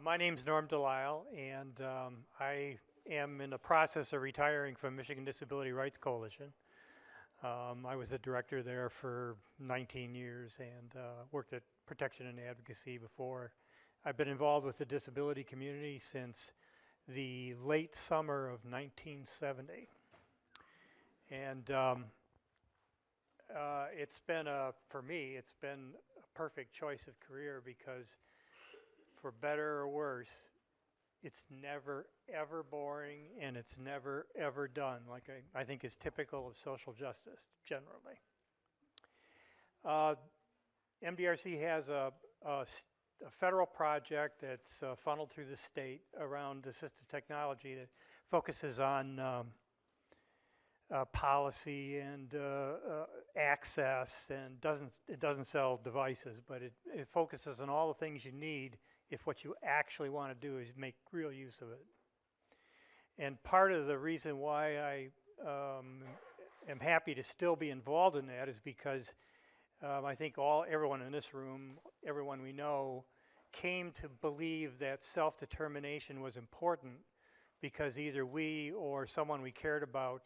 My name's Norm Delisle, and I am in the process of retiring from Michigan Disability Rights Coalition. I was the director there for 19 years and worked at Protection and Advocacy before. I've been involved with the disability community since the late summer of 1970. And it's been, for me, it's been a perfect choice of career because for better or worse, it's never ever boring and it's never ever done, like I think is typical of social justice generally. MDRC has a federal project that's funneled through the state around assistive technology that focuses on policy and access, and it doesn't sell devices, but it focuses on all the things you need if what you actually want to do is make real use of it. And part of the reason why I am happy to still be involved in that is because I think everyone in this room, everyone we know, came to believe that self-determination was important because either we or someone we cared about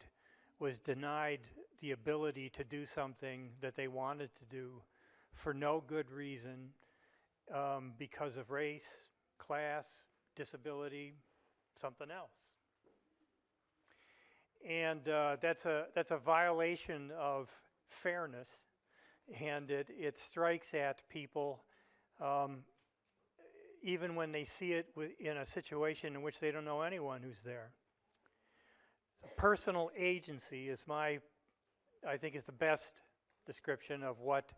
was denied the ability to do something that they wanted to do for no good reason, because of race, class, disability, something else. And that's a violation of fairness, and it strikes at people even when they see it in a situation in which they don't know anyone who's there. So personal agency is I think is the best description of what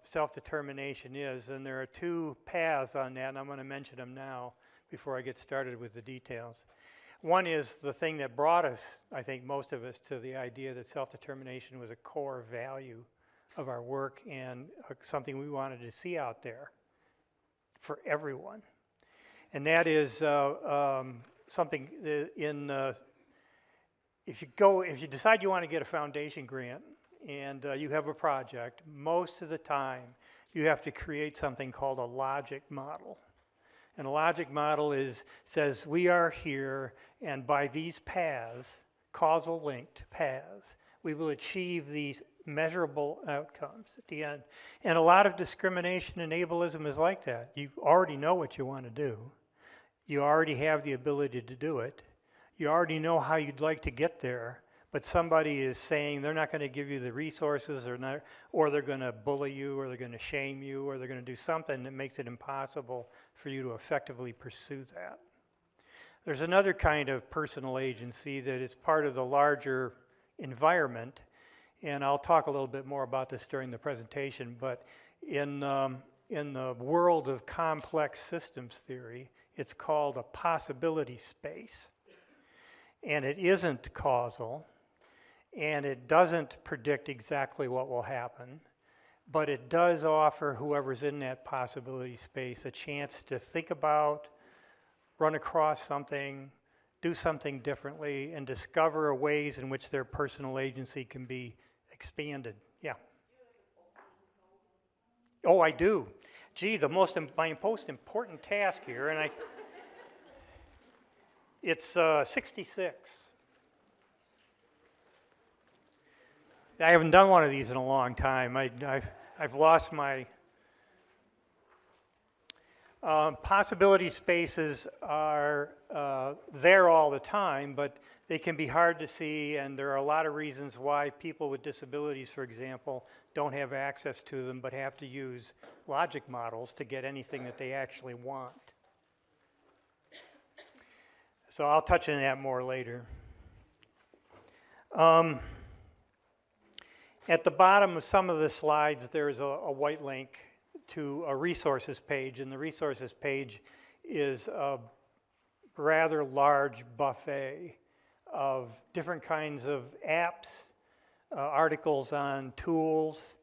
self-determination is, and there are two paths on that, and I'm going to mention them now before I get started with the details. One is the thing that brought us, I think most of us, to the idea that self-determination was a core value of our work and something we wanted to see out there for everyone. And that is something if you decide you want to get a foundation grant, and you have a project, most of the time you have to create something called a logic model. And a logic model says we are here, and by these paths, causal linked paths, we will achieve these measurable outcomes at the end. And a lot of discrimination and ableism is like that. You already know what you want to do. You already have the ability to do it. You already know how you'd like to get there. But somebody is saying they're not going to give you the resources, or they're going to bully you, or they're going to shame you, or they're going to do something that makes it impossible for you to effectively pursue that. There's another kind of personal agency that is part of the larger environment, and I'll talk a little bit more about this during the presentation, but in the world of complex systems theory, it's called a possibility space. And it isn't causal, and it doesn't predict exactly what will happen, but it does offer whoever's in that possibility space a chance to think about, run across something, do something differently, and discover ways in which their personal agency can be expanded. Yeah. Oh, I do. Gee, my most important task here, and it's 66. I haven't done one of these in a long time. I've lost my... possibility spaces are there all the time, but they can be hard to see, and there are a lot of reasons why people with disabilities, for example, don't have access to them but have to use logic models to get anything that they actually want. So I'll touch on that more later. At the bottom of some of the slides, there's a white link to a resources page, and the resources page is a rather large buffet of different kinds of apps, articles on tools,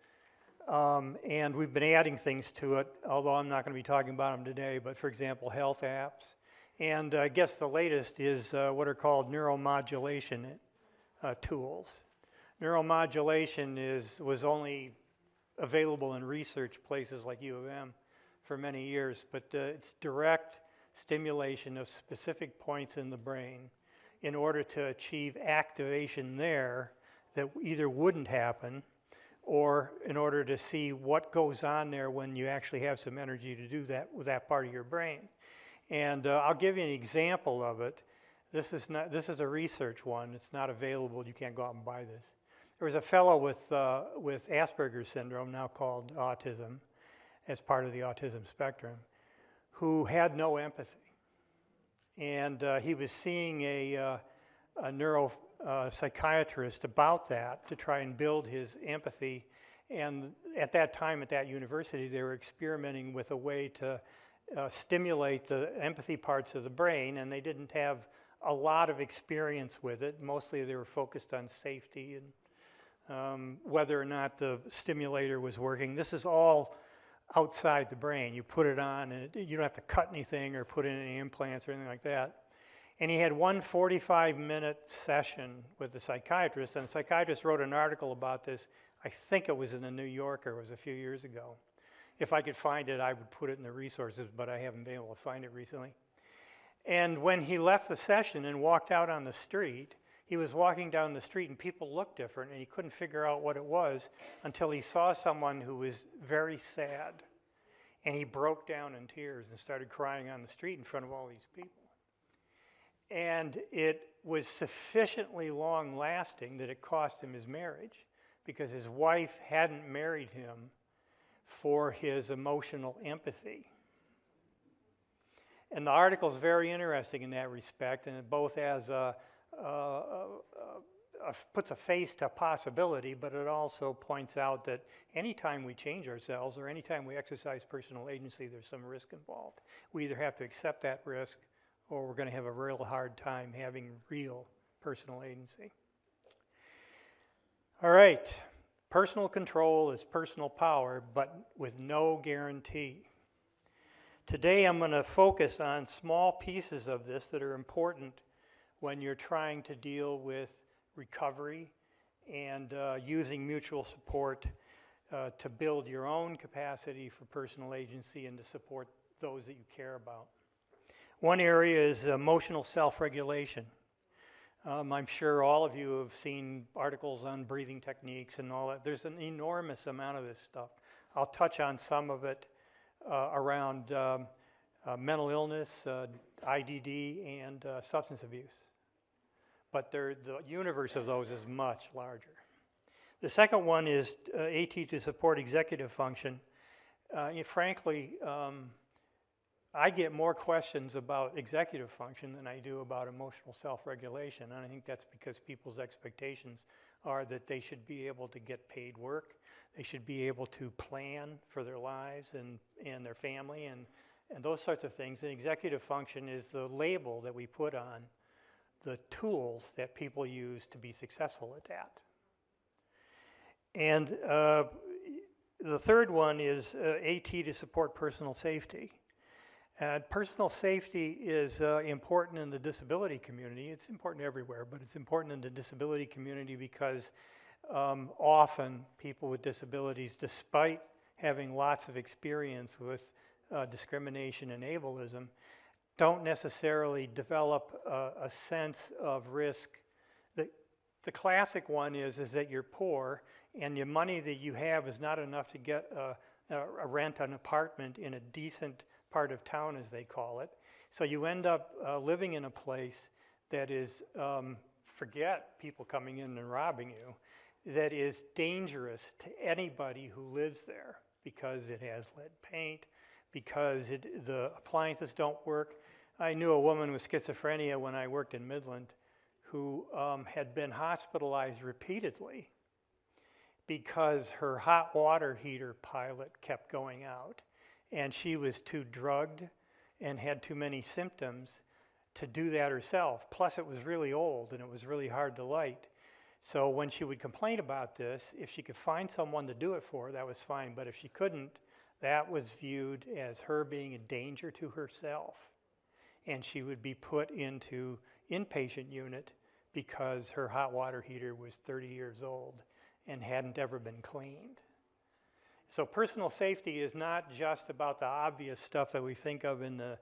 and we've been adding things to it, although I'm not going to be talking about them today, but for example, health apps. And I guess the latest is what are called neuromodulation tools. Neuromodulation was only available in research places like U of M for many years, but it's direct stimulation of specific points in the brain in order to achieve activation there that either wouldn't happen, or in order to see what goes on there when you actually have some energy to do that with that part of your brain. And I'll give you an example of it. This is a research one. It's not available. You can't go out and buy this. There was a fellow with Asperger's syndrome, now called autism, as part of the autism spectrum, who had no empathy. And he was seeing a neuropsychiatrist about that to try and build his empathy. And at that time, at that university, they were experimenting with a way to stimulate the empathy parts of the brain, and they didn't have a lot of experience with it. Mostly they were focused on safety and whether or not the stimulator was working. This is all outside the brain. You put it on, and you don't have to cut anything or put in any implants or anything like that. And he had one 45-minute session with the psychiatrist, and the psychiatrist wrote an article about this. I think it was in the New Yorker. It was a few years ago. If I could find it, I would put it in the resources, but I haven't been able to find it recently. And when he left the session and walked out on the street, he was walking down the street and people looked different, and he couldn't figure out what it was until he saw someone who was very sad. And he broke down in tears and started crying on the street in front of all these people. And it was sufficiently long lasting that it cost him his marriage, because his wife hadn't married him for his emotional empathy. And the article is very interesting in that respect, and it both has puts a face to possibility, but it also points out that anytime we change ourselves or anytime we exercise personal agency, there's some risk involved. We either have to accept that risk, or we're going to have a real hard time having real personal agency. All right, personal control is personal power, but with no guarantee. Today I'm going to focus on small pieces of this that are important when you're trying to deal with recovery and using mutual support to build your own capacity for personal agency and to support those that you care about. One area is emotional self-regulation. I'm sure all of you have seen articles on breathing techniques and all that. There's an enormous amount of this stuff. I'll touch on some of it around mental illness, IDD, and substance abuse. But the universe of those is much larger. The second one is AT to support executive function. Frankly, I get more questions about executive function than I do about emotional self-regulation, and I think that's because people's expectations are that they should be able to get paid work, they should be able to plan for their lives and their family and those sorts of things. And executive function is the label that we put on the tools that people use to be successful at that. And the third one is AT to support personal safety. Personal safety is important in the disability community. It's important everywhere, but it's important in the disability community because often people with disabilities, despite having lots of experience with discrimination and ableism, don't necessarily develop a sense of risk. The classic one is that you're poor and the money that you have is not enough to get a rent an apartment in a decent part of town, as they call it. So you end up living in a place that is, forget people coming in and robbing you, that is dangerous to anybody who lives there because it has lead paint, because the appliances don't work. I knew a woman with schizophrenia when I worked in Midland who had been hospitalized repeatedly because her hot water heater pilot kept going out, and she was too drugged and had too many symptoms to do that herself. Plus it was really old and it was really hard to light. So when she would complain about this, if she could find someone to do it for her, that was fine. But if she couldn't, that was viewed as her being a danger to herself. And she would be put into inpatient unit because her hot water heater was 30 years old and hadn't ever been cleaned. So personal safety is not just about the obvious stuff that we think of in the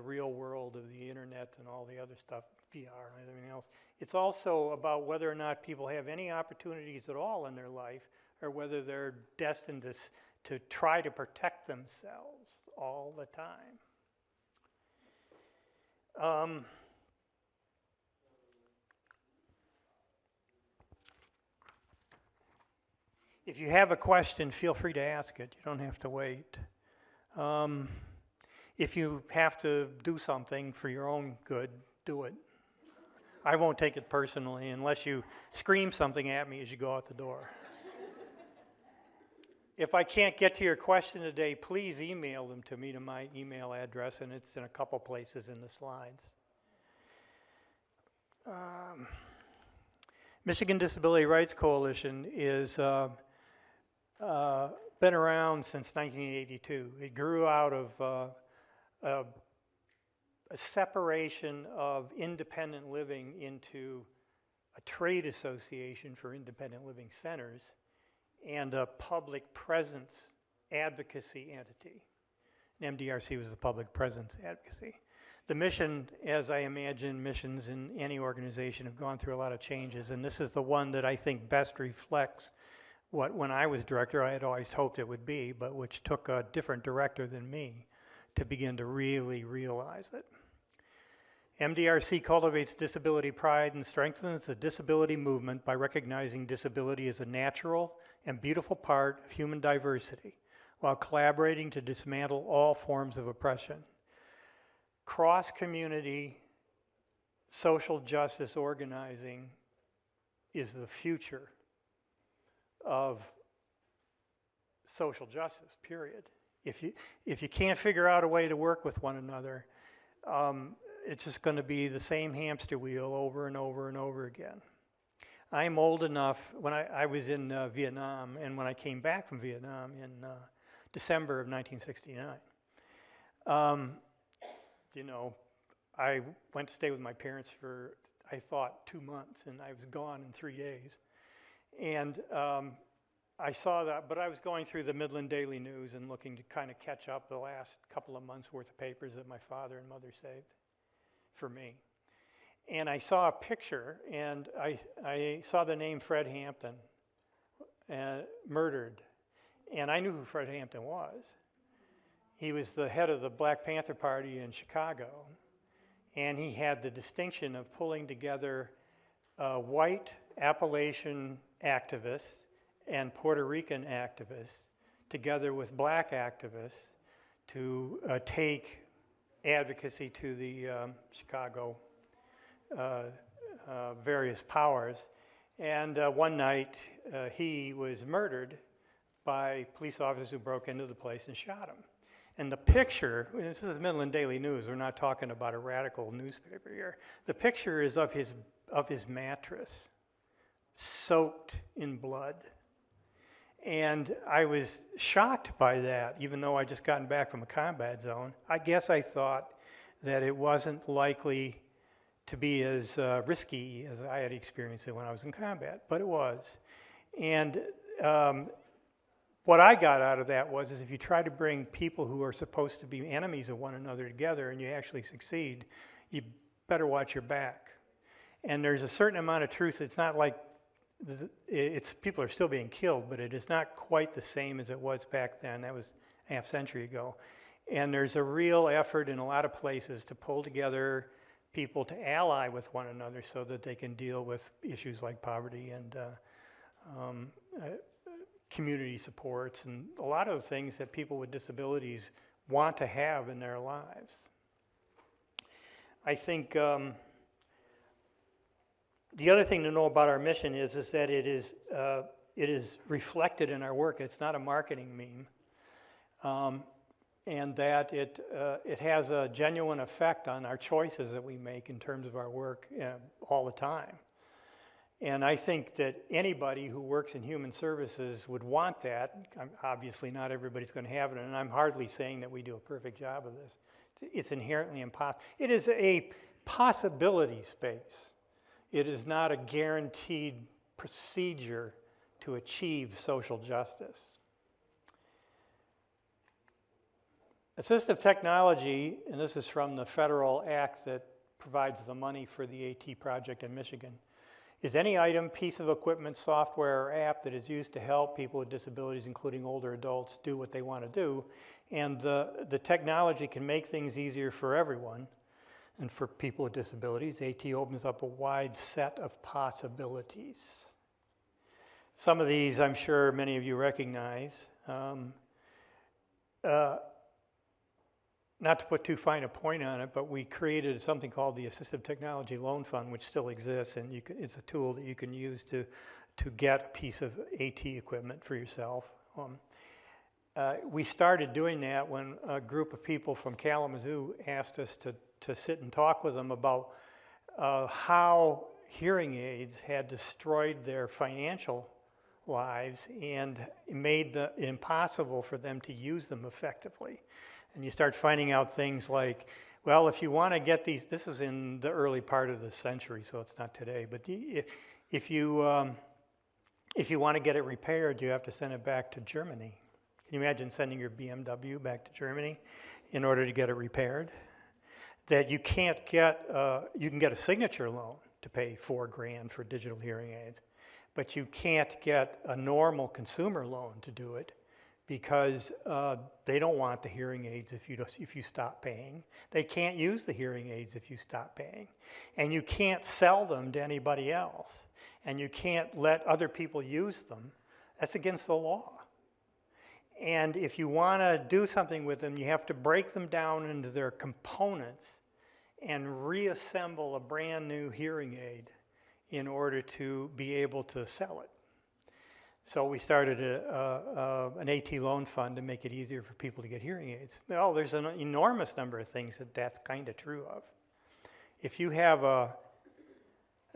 real world of the internet and all the other stuff, VR and everything else. It's also about whether or not people have any opportunities at all in their life, or whether they're destined to try to protect themselves all the time. If you have a question, feel free to ask it. You don't have to wait. If you have to do something for your own good, do it. I won't take it personally unless you scream something at me as you go out the door. If I can't get to your question today, please email them to me to my email address, and it's in a couple places in the slides. Michigan Disability Rights Coalition is been around since 1982. It grew out of a separation of independent living into a trade association for independent living centers and a public presence advocacy entity. And MDRC was the public presence advocacy. The mission, as I imagine missions in any organization, have gone through a lot of changes, and this is the one that I think best reflects what, when I was director, I had always hoped it would be, but which took a different director than me to begin to really realize it. MDRC cultivates disability pride and strengthens the disability movement by recognizing disability as a natural and beautiful part of human diversity, while collaborating to dismantle all forms of oppression. Cross-community social justice organizing is the future of social justice, period. If you can't figure out a way to work with one another, it's just going to be the same hamster wheel over and over and over again. I'm old enough, when I was in Vietnam, and when I came back from Vietnam in December of 1969, you know, I went to stay with my parents for, I thought, 2 months, and I was gone in 3 days. And I saw that, but I was going through the Midland Daily News and looking to kind of catch up the last couple of months worth of papers that my father and mother saved for me. And I saw a picture, and I saw the name Fred Hampton murdered. And I knew who Fred Hampton was. He was the head of the Black Panther Party in Chicago. And he had the distinction of pulling together white Appalachian activists and Puerto Rican activists together with black activists to take advocacy to the Chicago various powers. And one night he was murdered by police officers who broke into the place and shot him. And the picture, this is Midland Daily News, we're not talking about a radical newspaper here. The picture is of his mattress, soaked in blood. And I was shocked by that, even though I just gotten back from a combat zone. I guess I thought that it wasn't likely to be as risky as I had experienced it when I was in combat, but it was. And what I got out of that was if you try to bring people who are supposed to be enemies of one another together and you actually succeed, you better watch your back. And there's a certain amount of truth. It's not like people are still being killed, but it is not quite the same as it was back then. That was a half century ago. And there's a real effort in a lot of places to pull together people to ally with one another so that they can deal with issues like poverty and community supports and a lot of the things that people with disabilities want to have in their lives. I think the other thing to know about our mission is that it is reflected in our work. It's not a marketing meme, and that it has a genuine effect on our choices that we make in terms of our work all the time. And I think that anybody who works in human services would want that. Obviously, not everybody's going to have it, and I'm hardly saying that we do a perfect job of this. It's inherently impossible. It is a possibility space. It is not a guaranteed procedure to achieve social justice. Assistive technology, and this is from the federal act that provides the money for the AT project in Michigan, is any item, piece of equipment, software, or app that is used to help people with disabilities, including older adults, do what they want to do. And the technology can make things easier for everyone. And for people with disabilities, AT opens up a wide set of possibilities. Some of these I'm sure many of you recognize. Not to put too fine a point on it, but we created something called the Assistive Technology Loan Fund, which still exists, and it's a tool that you can use to get a piece of AT equipment for yourself. We started doing that when a group of people from Kalamazoo asked us to sit and talk with them about how hearing aids had destroyed their financial lives and made it impossible for them to use them effectively. And you start finding out things like, well, if you want to get these, this was in the early part of the century, so it's not today, but if you want to get it repaired, you have to send it back to Germany. Can you imagine sending your BMW back to Germany in order to get it repaired? That you can't get, you can get a signature loan to pay $4 grand for digital hearing aids, but you can't get a normal consumer loan to do it because they don't want the hearing aids if you stop paying. They can't use the hearing aids if you stop paying. And you can't sell them to anybody else. And you can't let other people use them. That's against the law. And if you want to do something with them, you have to break them down into their components and reassemble a brand new hearing aid in order to be able to sell it. So we started an AT loan fund to make it easier for people to get hearing aids. Well, there's an enormous number of things that's kind of true of. If you have an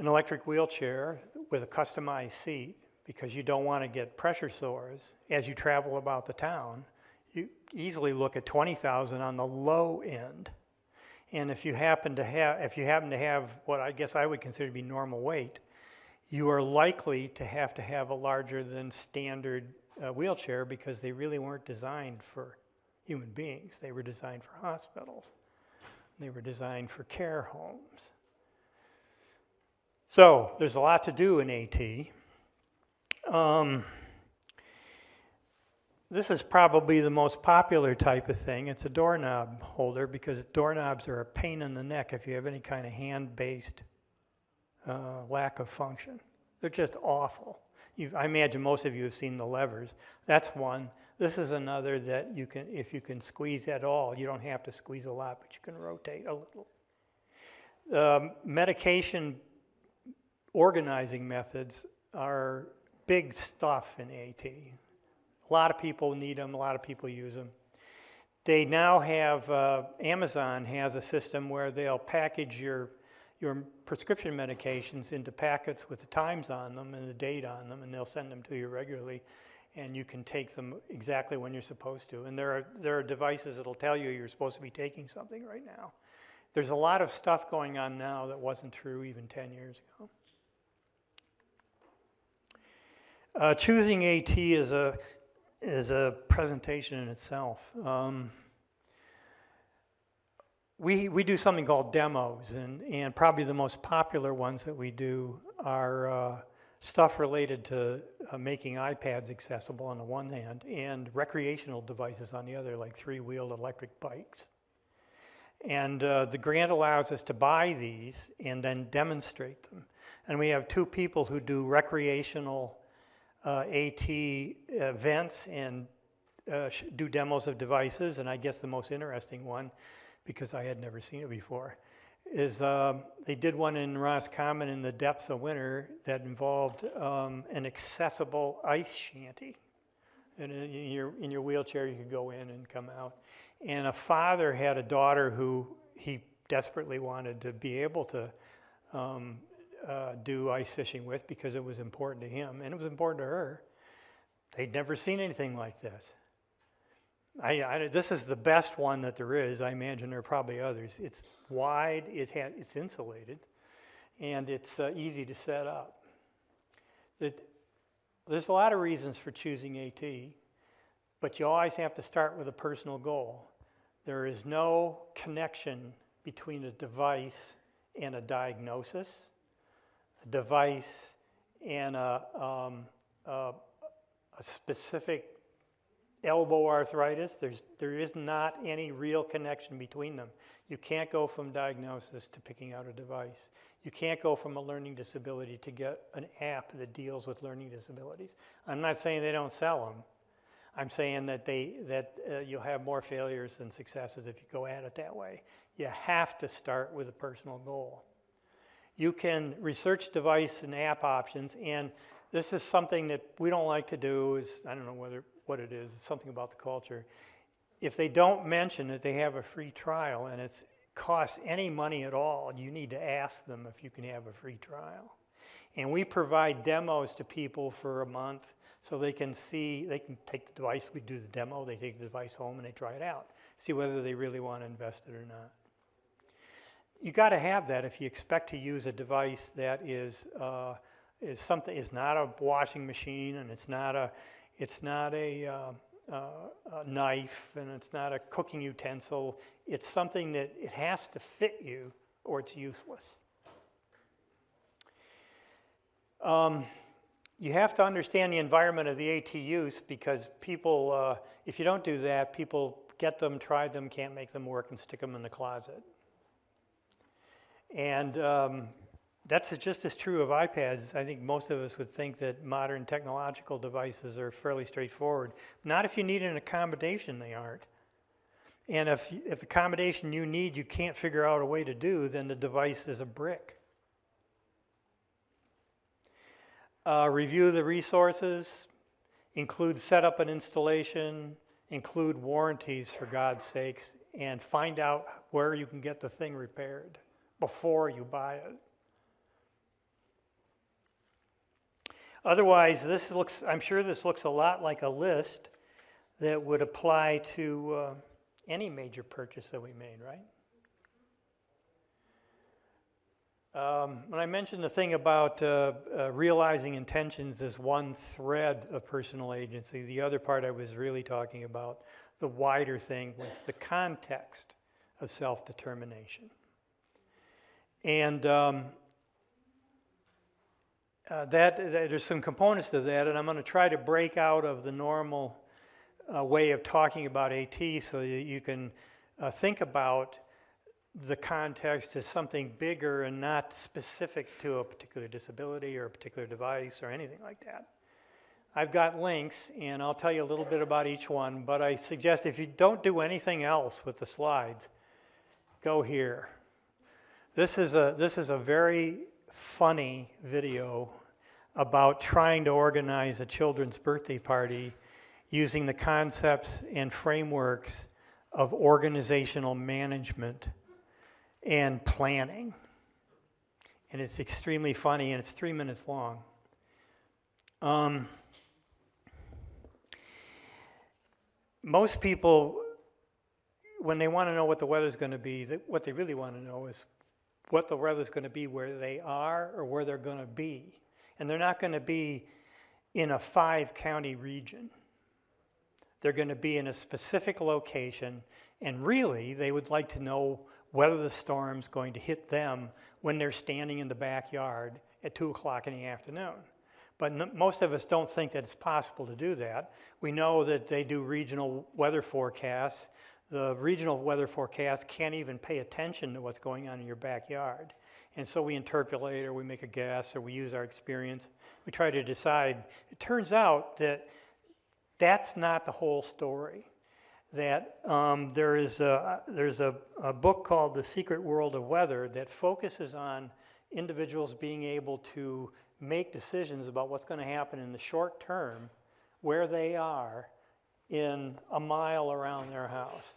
electric wheelchair with a customized seat because you don't want to get pressure sores as you travel about the town, you easily look at $20,000 on the low end. And if you happen to have what I guess I would consider to be normal weight, you are likely to have a larger than standard wheelchair because they really weren't designed for human beings. They were designed for hospitals. They were designed for care homes. So there's a lot to do in AT. This is probably the most popular type of thing. It's a doorknob holder because doorknobs are a pain in the neck if you have any kind of hand-based lack of function. They're just awful. I imagine most of you have seen the levers. That's one. This is another that you can, if you can squeeze at all, you don't have to squeeze a lot, but you can rotate a little. Medication organizing methods are big stuff in AT. A lot of people need them, a lot of people use them. They now have, Amazon has a system where they'll package your prescription medications into packets with the times on them and the date on them, and they'll send them to you regularly, and you can take them exactly when you're supposed to. And there are devices that'll tell you you're supposed to be taking something right now. There's a lot of stuff going on now that wasn't true even 10 years ago. Choosing AT is a presentation in itself. We do something called demos, and probably the most popular ones that we do are stuff related to making iPads accessible on the one hand and recreational devices on the other, like three-wheeled electric bikes. And the grant allows us to buy these and then demonstrate them. And we have two people who do recreational AT events and do demos of devices, and I guess the most interesting one, because I had never seen it before, is they did one in Roscommon in the depths of winter that involved an accessible ice shanty. And in your wheelchair, you could go in and come out. And a father had a daughter who he desperately wanted to be able to do ice fishing with because it was important to him, and it was important to her. They'd never seen anything like this. This is the best one that there is. I imagine there are probably others. It's wide, it's insulated, and it's easy to set up. There's a lot of reasons for choosing AT, but you always have to start with a personal goal. There is no connection between a device and a diagnosis, a device and a specific elbow arthritis. There is not any real connection between them. You can't go from diagnosis to picking out a device. You can't go from a learning disability to get an app that deals with learning disabilities. I'm not saying they don't sell them. I'm saying that you'll have more failures than successes if you go at it that way. You have to start with a personal goal. You can research device and app options, and this is something that we don't like to do. I don't know what it is. It's something about the culture. If they don't mention that they have a free trial and it costs any money at all, you need to ask them if you can have a free trial. And we provide demos to people for a month so they can take the device, we do the demo, they take the device home and they try it out, see whether they really want to invest it or not. You got to have that if you expect to use a device that is not a washing machine, and it's not a knife, and it's not a cooking utensil. It's something that it has to fit you or it's useless. You have to understand the environment of the AT use, because people, if you don't do that, people get them, try them, can't make them work, and stick them in the closet. And that's just as true of iPads. I think most of us would think that modern technological devices are fairly straightforward. Not if you need an accommodation, they aren't. And if the accommodation you need you can't figure out a way to do, then the device is a brick. Review the resources, include setup and installation, include warranties for God's sakes, and find out where you can get the thing repaired before you buy it. Otherwise, I'm sure this looks a lot like a list that would apply to any major purchase that we made, right? When I mentioned the thing about realizing intentions as one thread of personal agency, the other part I was really talking about, the wider thing, was the context of self-determination. And there's some components to that, and I'm going to try to break out of the normal way of talking about AT so that you can think about the context as something bigger and not specific to a particular disability or a particular device or anything like that. I've got links, and I'll tell you a little bit about each one, but I suggest if you don't do anything else with the slides, go here. This is a very funny video about trying to organize a children's birthday party using the concepts and frameworks of organizational management and planning. And it's extremely funny, and it's 3 minutes long. Most people, when they want to know what the weather's going to be, what they really want to know is what the weather's going to be where they are or where they're going to be. And they're not going to be in a 5-county region. They're going to be in a specific location, and really they would like to know whether the storm's going to hit them when they're standing in the backyard at 2 o'clock in the afternoon. But most of us don't think that it's possible to do that. We know that they do regional weather forecasts. The regional weather forecasts can't even pay attention to what's going on in your backyard. And so we interpolate, or we make a guess, or we use our experience. We try to decide. It turns out that that's not the whole story. That there's a book called The Secret World of Weather that focuses on individuals being able to make decisions about what's going to happen in the short term where they are in a mile around their house.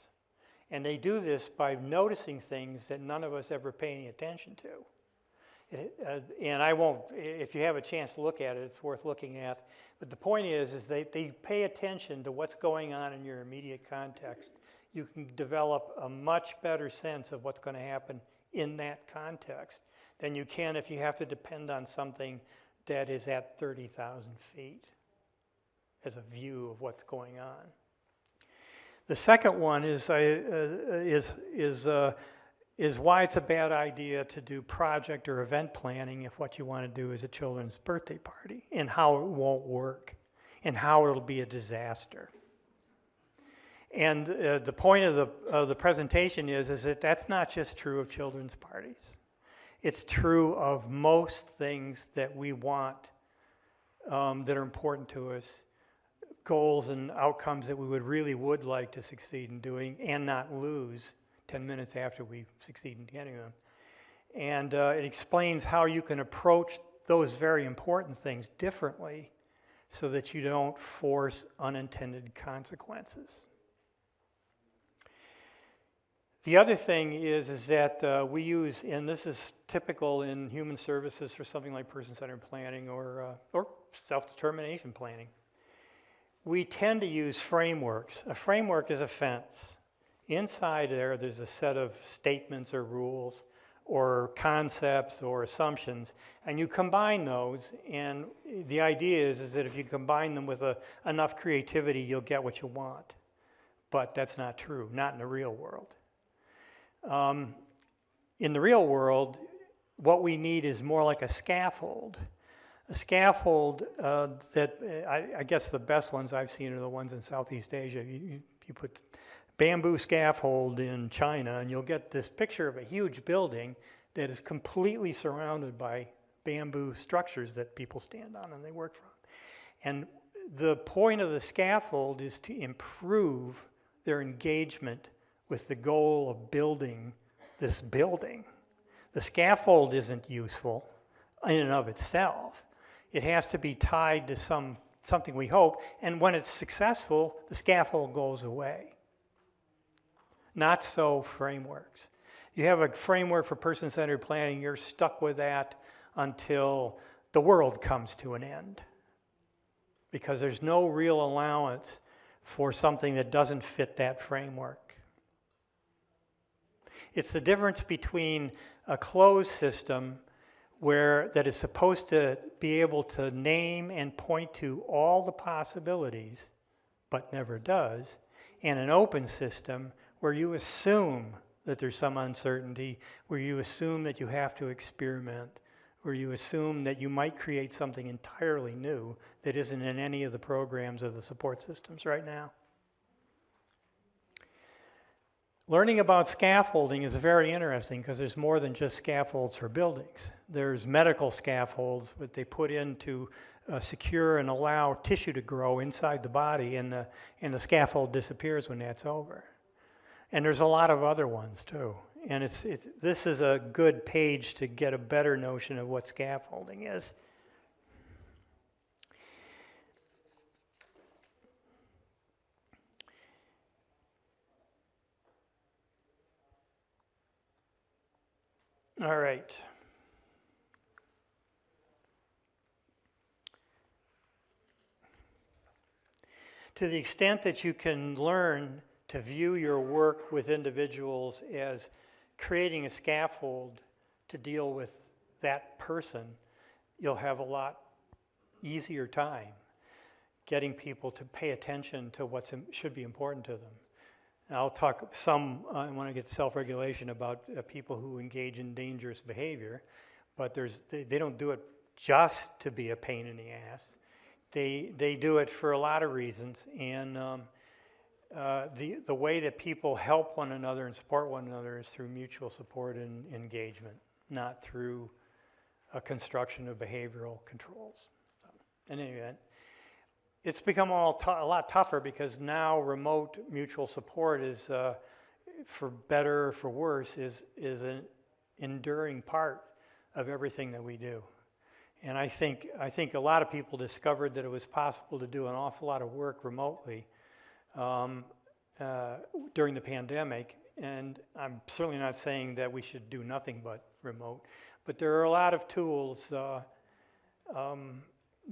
And they do this by noticing things that none of us ever pay any attention to. And I won't, if you have a chance to look at it, it's worth looking at. But the point is they pay attention to what's going on in your immediate context. You can develop a much better sense of what's going to happen in that context than you can if you have to depend on something that is at 30,000 feet as a view of what's going on. The second one is why it's a bad idea to do project or event planning if what you want to do is a children's birthday party, and how it won't work, and how it'll be a disaster. And the point of the presentation is that that's not just true of children's parties. It's true of most things that we want that are important to us, goals and outcomes that we would like to succeed in doing and not lose 10 minutes after we succeed in getting them. And it explains how you can approach those very important things differently so that you don't force unintended consequences. The other thing is that we use, and this is typical in human services for something like person-centered planning or self-determination planning, we tend to use frameworks. A framework is a fence. Inside there's a set of statements or rules or concepts or assumptions, and you combine those, and the idea is that if you combine them with enough creativity, you'll get what you want. But that's not true, not in the real world. In the real world, what we need is more like a scaffold. A scaffold that, I guess the best ones I've seen are the ones in Southeast Asia. You put bamboo scaffold in China and you'll get this picture of a huge building that is completely surrounded by bamboo structures that people stand on and they work from. And the point of the scaffold is to improve their engagement with the goal of building this building. The scaffold isn't useful in and of itself. It has to be tied to something we hope, and when it's successful, the scaffold goes away. Not so frameworks. You have a framework for person-centered planning, you're stuck with that until the world comes to an end, because there's no real allowance for something that doesn't fit that framework. It's the difference between a closed system that is supposed to be able to name and point to all the possibilities, but never does, and an open system where you assume that there's some uncertainty, where you assume that you have to experiment, where you assume that you might create something entirely new that isn't in any of the programs or the support systems right now. Learning about scaffolding is very interesting because there's more than just scaffolds for buildings. There's medical scaffolds that they put in to secure and allow tissue to grow inside the body, and the scaffold disappears when that's over. And there's a lot of other ones too. And this is a good page to get a better notion of what scaffolding is. All right. To the extent that you can learn to view your work with individuals as creating a scaffold to deal with that person, you'll have a lot easier time getting people to pay attention to what should be important to them. And I'll talk some, when I get to self-regulation, about people who engage in dangerous behavior, but they don't do it just to be a pain in the ass. They do it for a lot of reasons, and the way that people help one another and support one another is through mutual support and engagement, not through a construction of behavioral controls. So, in any event, it's become a lot tougher because now remote mutual support is, for better or for worse, is an enduring part of everything that we do. And I think a lot of people discovered that it was possible to do an awful lot of work remotely during the pandemic. And I'm certainly not saying that we should do nothing but remote, but there are a lot of tools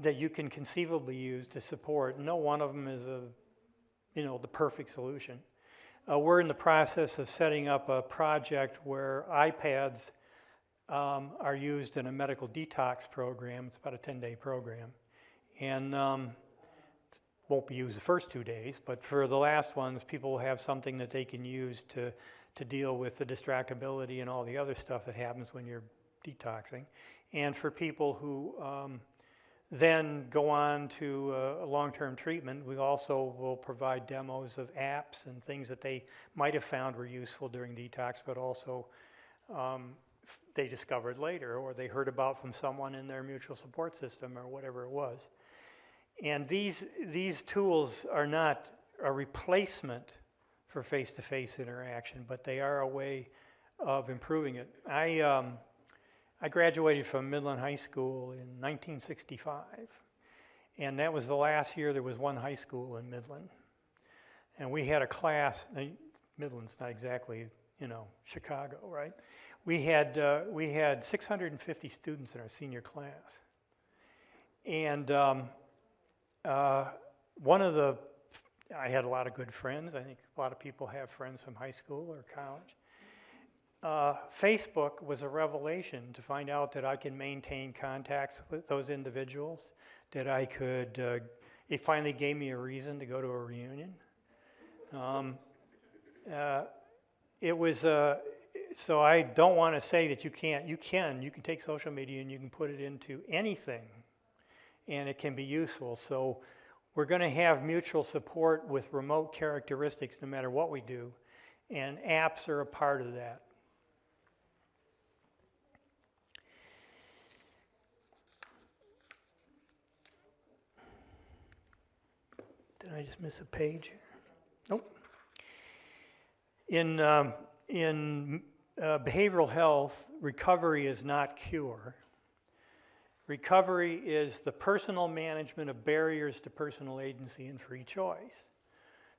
that you can conceivably use to support. No one of them is the perfect solution. We're in the process of setting up a project where iPads are used in a medical detox program. It's about a 10-day program. And won't be used the first 2 days, but for the last ones, people will have something that they can use to deal with the distractibility and all the other stuff that happens when you're detoxing. And for people who then go on to a long-term treatment, we also will provide demos of apps and things that they might have found were useful during detox, but also they discovered later, or they heard about from someone in their mutual support system or whatever it was. And these tools are not a replacement for face-to-face interaction, but they are a way of improving it. I graduated from Midland High School in 1965, and that was the last year there was one high school in Midland. And we had a class, Midland's not exactly, Chicago, right? We had 650 students in our senior class. And I had a lot of good friends. I think a lot of people have friends from high school or college. Facebook was a revelation to find out that I can maintain contacts with those individuals, that I could, it finally gave me a reason to go to a reunion. So I don't want to say that you can't. You can take social media and you can put it into anything, and it can be useful. So we're going to have mutual support with remote characteristics no matter what we do, and apps are a part of that. Did I just miss a page here? Nope. In behavioral health, recovery is not cure. Recovery is the personal management of barriers to personal agency and free choice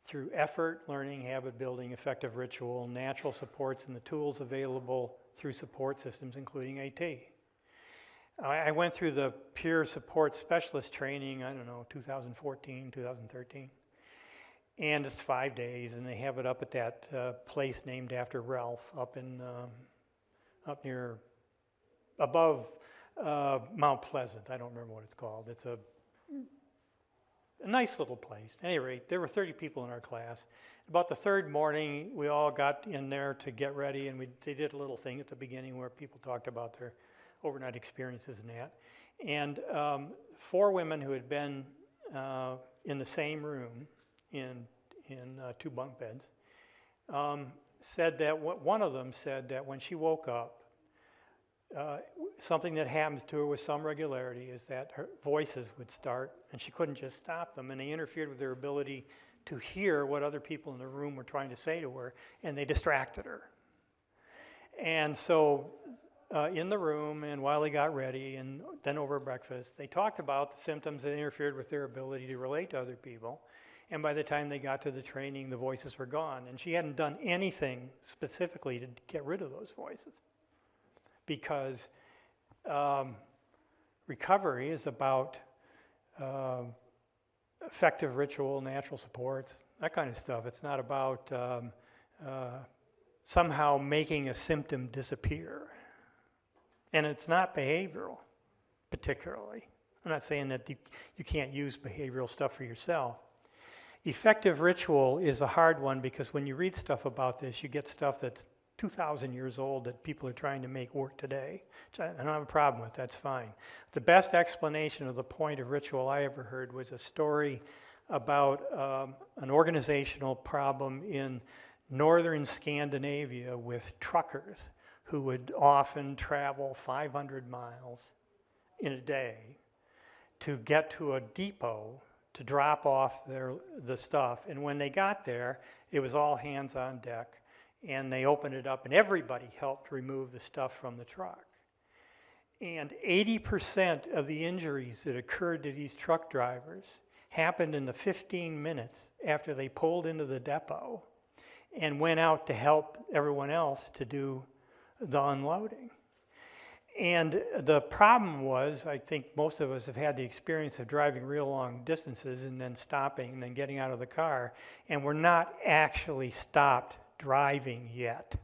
through effort, learning, habit building, effective ritual, natural supports, and the tools available through support systems, including AT. I went through the peer support specialist training, 2014, 2013. And it's 5 days, and they have it up at that place named after Ralph up near, above Mount Pleasant. I don't remember what it's called. It's a nice little place. At any rate, there were 30 people in our class. About the third morning, we all got in there to get ready, and they did a little thing at the beginning where people talked about their overnight experiences and that. And 4 women who had been in the same room in 2 bunk beds said that one of them said that when she woke up, something that happens to her with some regularity is that her voices would start, and she couldn't just stop them, and they interfered with her ability to hear what other people in the room were trying to say to her, and they distracted her. And so in the room, and while they got ready, and then over breakfast, they talked about the symptoms that interfered with their ability to relate to other people. And by the time they got to the training, the voices were gone. And she hadn't done anything specifically to get rid of those voices. Because recovery is about effective ritual, natural supports, that kind of stuff. It's not about somehow making a symptom disappear. And it's not behavioral, particularly. I'm not saying that you can't use behavioral stuff for yourself. Effective ritual is a hard one because when you read stuff about this, you get stuff that's 2,000 years old that people are trying to make work today. Which I don't have a problem with, that's fine. The best explanation of the point of ritual I ever heard was a story about an organizational problem in northern Scandinavia with truckers who would often travel 500 miles in a day to get to a depot to drop off the stuff. And when they got there, it was all hands on deck, and they opened it up, and everybody helped remove the stuff from the truck. And 80% of the injuries that occurred to these truck drivers happened in the 15 minutes after they pulled into the depot and went out to help everyone else to do the unloading. And the problem was, I think most of us have had the experience of driving real long distances and then stopping and then getting out of the car, and we're not actually stopped driving yet.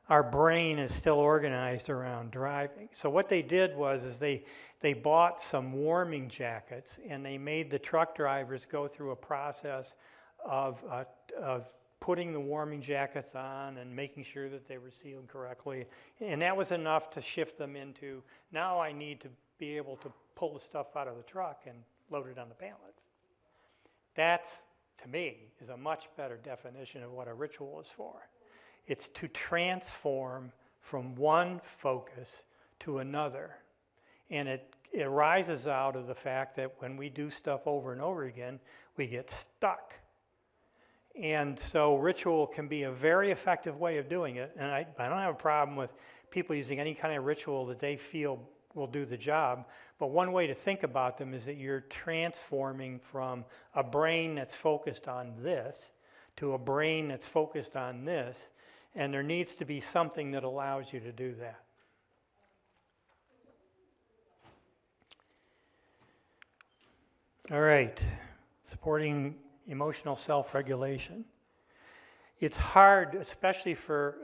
our brain is still organized around driving. So what they did was they bought some warming jackets, and they made the truck drivers go through a process of putting the warming jackets on and making sure that they were sealed correctly. And that was enough to shift them into, now I need to be able to pull the stuff out of the truck and load it on the pallets. That's, to me, is a much better definition of what a ritual is for. It's to transform from one focus to another. And it arises out of the fact that when we do stuff over and over again, we get stuck. And so ritual can be a very effective way of doing it. And I don't have a problem with people using any kind of ritual that they feel will do the job. But one way to think about them is that you're transforming from a brain that's focused on this to a brain that's focused on this. And there needs to be something that allows you to do that. All right, supporting emotional self-regulation. It's hard, especially for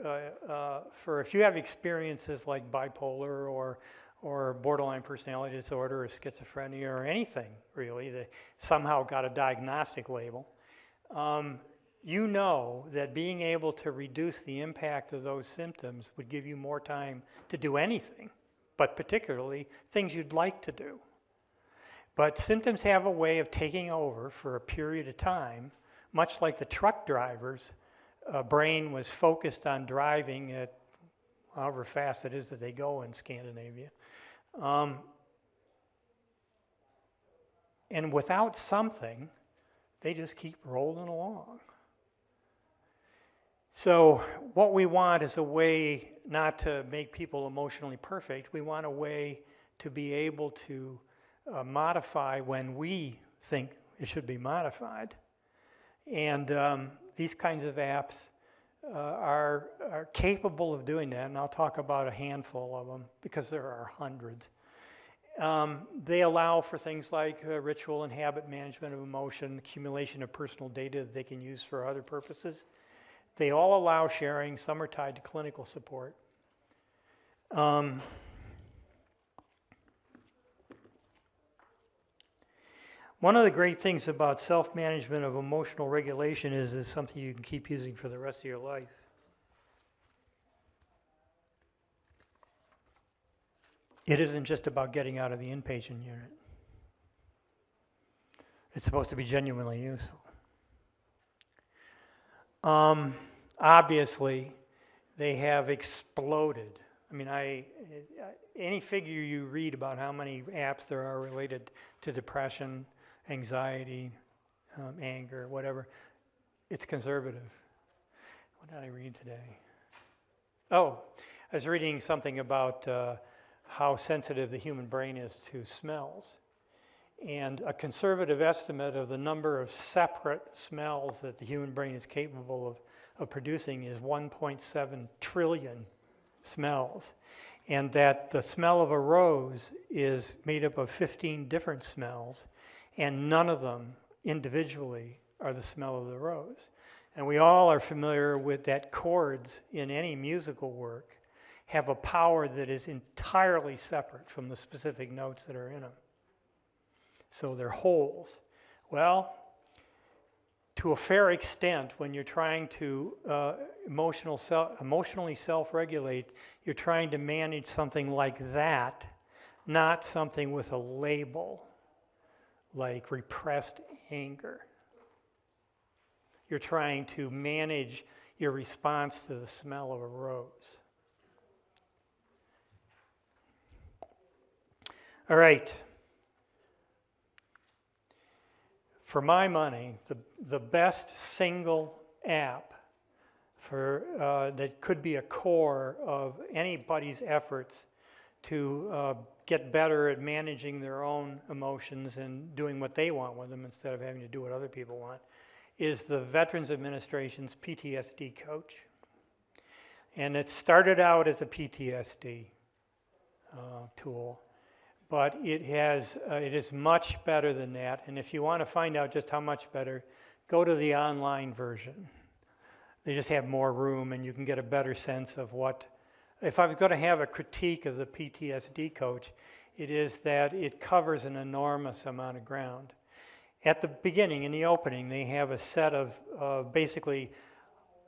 if you have experiences like bipolar or borderline personality disorder or schizophrenia or anything really that somehow got a diagnostic label. You know that being able to reduce the impact of those symptoms would give you more time to do anything, but particularly things you'd like to do. But symptoms have a way of taking over for a period of time, much like the truck driver's brain was focused on driving at however fast it is that they go in Scandinavia. And without something, they just keep rolling along. So what we want is a way not to make people emotionally perfect. We want a way to be able to modify when we think it should be modified. And these kinds of apps are capable of doing that, and I'll talk about a handful of them because there are hundreds. They allow for things like ritual and habit management of emotion, accumulation of personal data that they can use for other purposes. They all allow sharing. Some are tied to clinical support. One of the great things about self-management of emotional regulation is it's something you can keep using for the rest of your life. It isn't just about getting out of the inpatient unit. It's supposed to be genuinely useful. Obviously, they have exploded. I mean, any figure you read about how many apps there are related to depression, anxiety, anger, whatever, it's conservative. What did I read today? Oh, I was reading something about how sensitive the human brain is to smells. And a conservative estimate of the number of separate smells that the human brain is capable of producing is 1.7 trillion smells. And that the smell of a rose is made up of 15 different smells, and none of them individually are the smell of the rose. And we all are familiar with that chords in any musical work have a power that is entirely separate from the specific notes that are in them. So they're wholes. Well, to a fair extent, when you're trying to emotionally self-regulate, you're trying to manage something like that, not something with a label like repressed anger. You're trying to manage your response to the smell of a rose. All right. For my money, the best single app for that could be a core of anybody's efforts to get better at managing their own emotions and doing what they want with them instead of having to do what other people want, is the Veterans Administration's PTSD coach. And it started out as a PTSD tool. But it is much better than that. And if you want to find out just how much better, go to the online version. They just have more room, and you can get a better sense of what. If I was going to have a critique of the PTSD coach, it is that it covers an enormous amount of ground. At the beginning, in the opening, they have a set of basically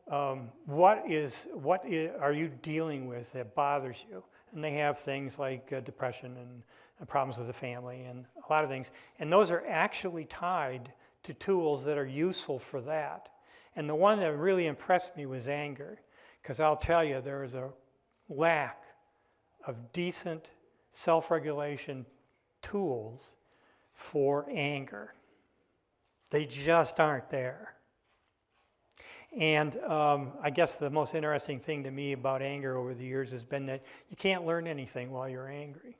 what are you dealing with that bothers you? And they have things like depression and problems with the family and a lot of things. And those are actually tied to tools that are useful for that. And the one that really impressed me was anger, because I'll tell you, there is a lack of decent self-regulation tools for anger. They just aren't there. And I guess the most interesting thing to me about anger over the years has been that you can't learn anything while you're angry.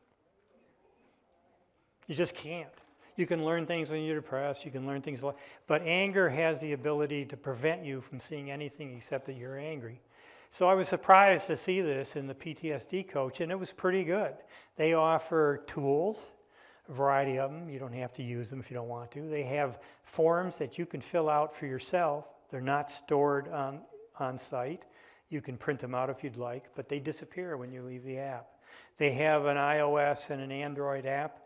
You just can't. You can learn things when you're depressed, you can learn things, but anger has the ability to prevent you from seeing anything except that you're angry. So I was surprised to see this in the PTSD coach, and it was pretty good. They offer tools, a variety of them. You don't have to use them if you don't want to. They have forms that you can fill out for yourself. They're not stored on site. You can print them out if you'd like, but they disappear when you leave the app. They have an iOS and an Android app,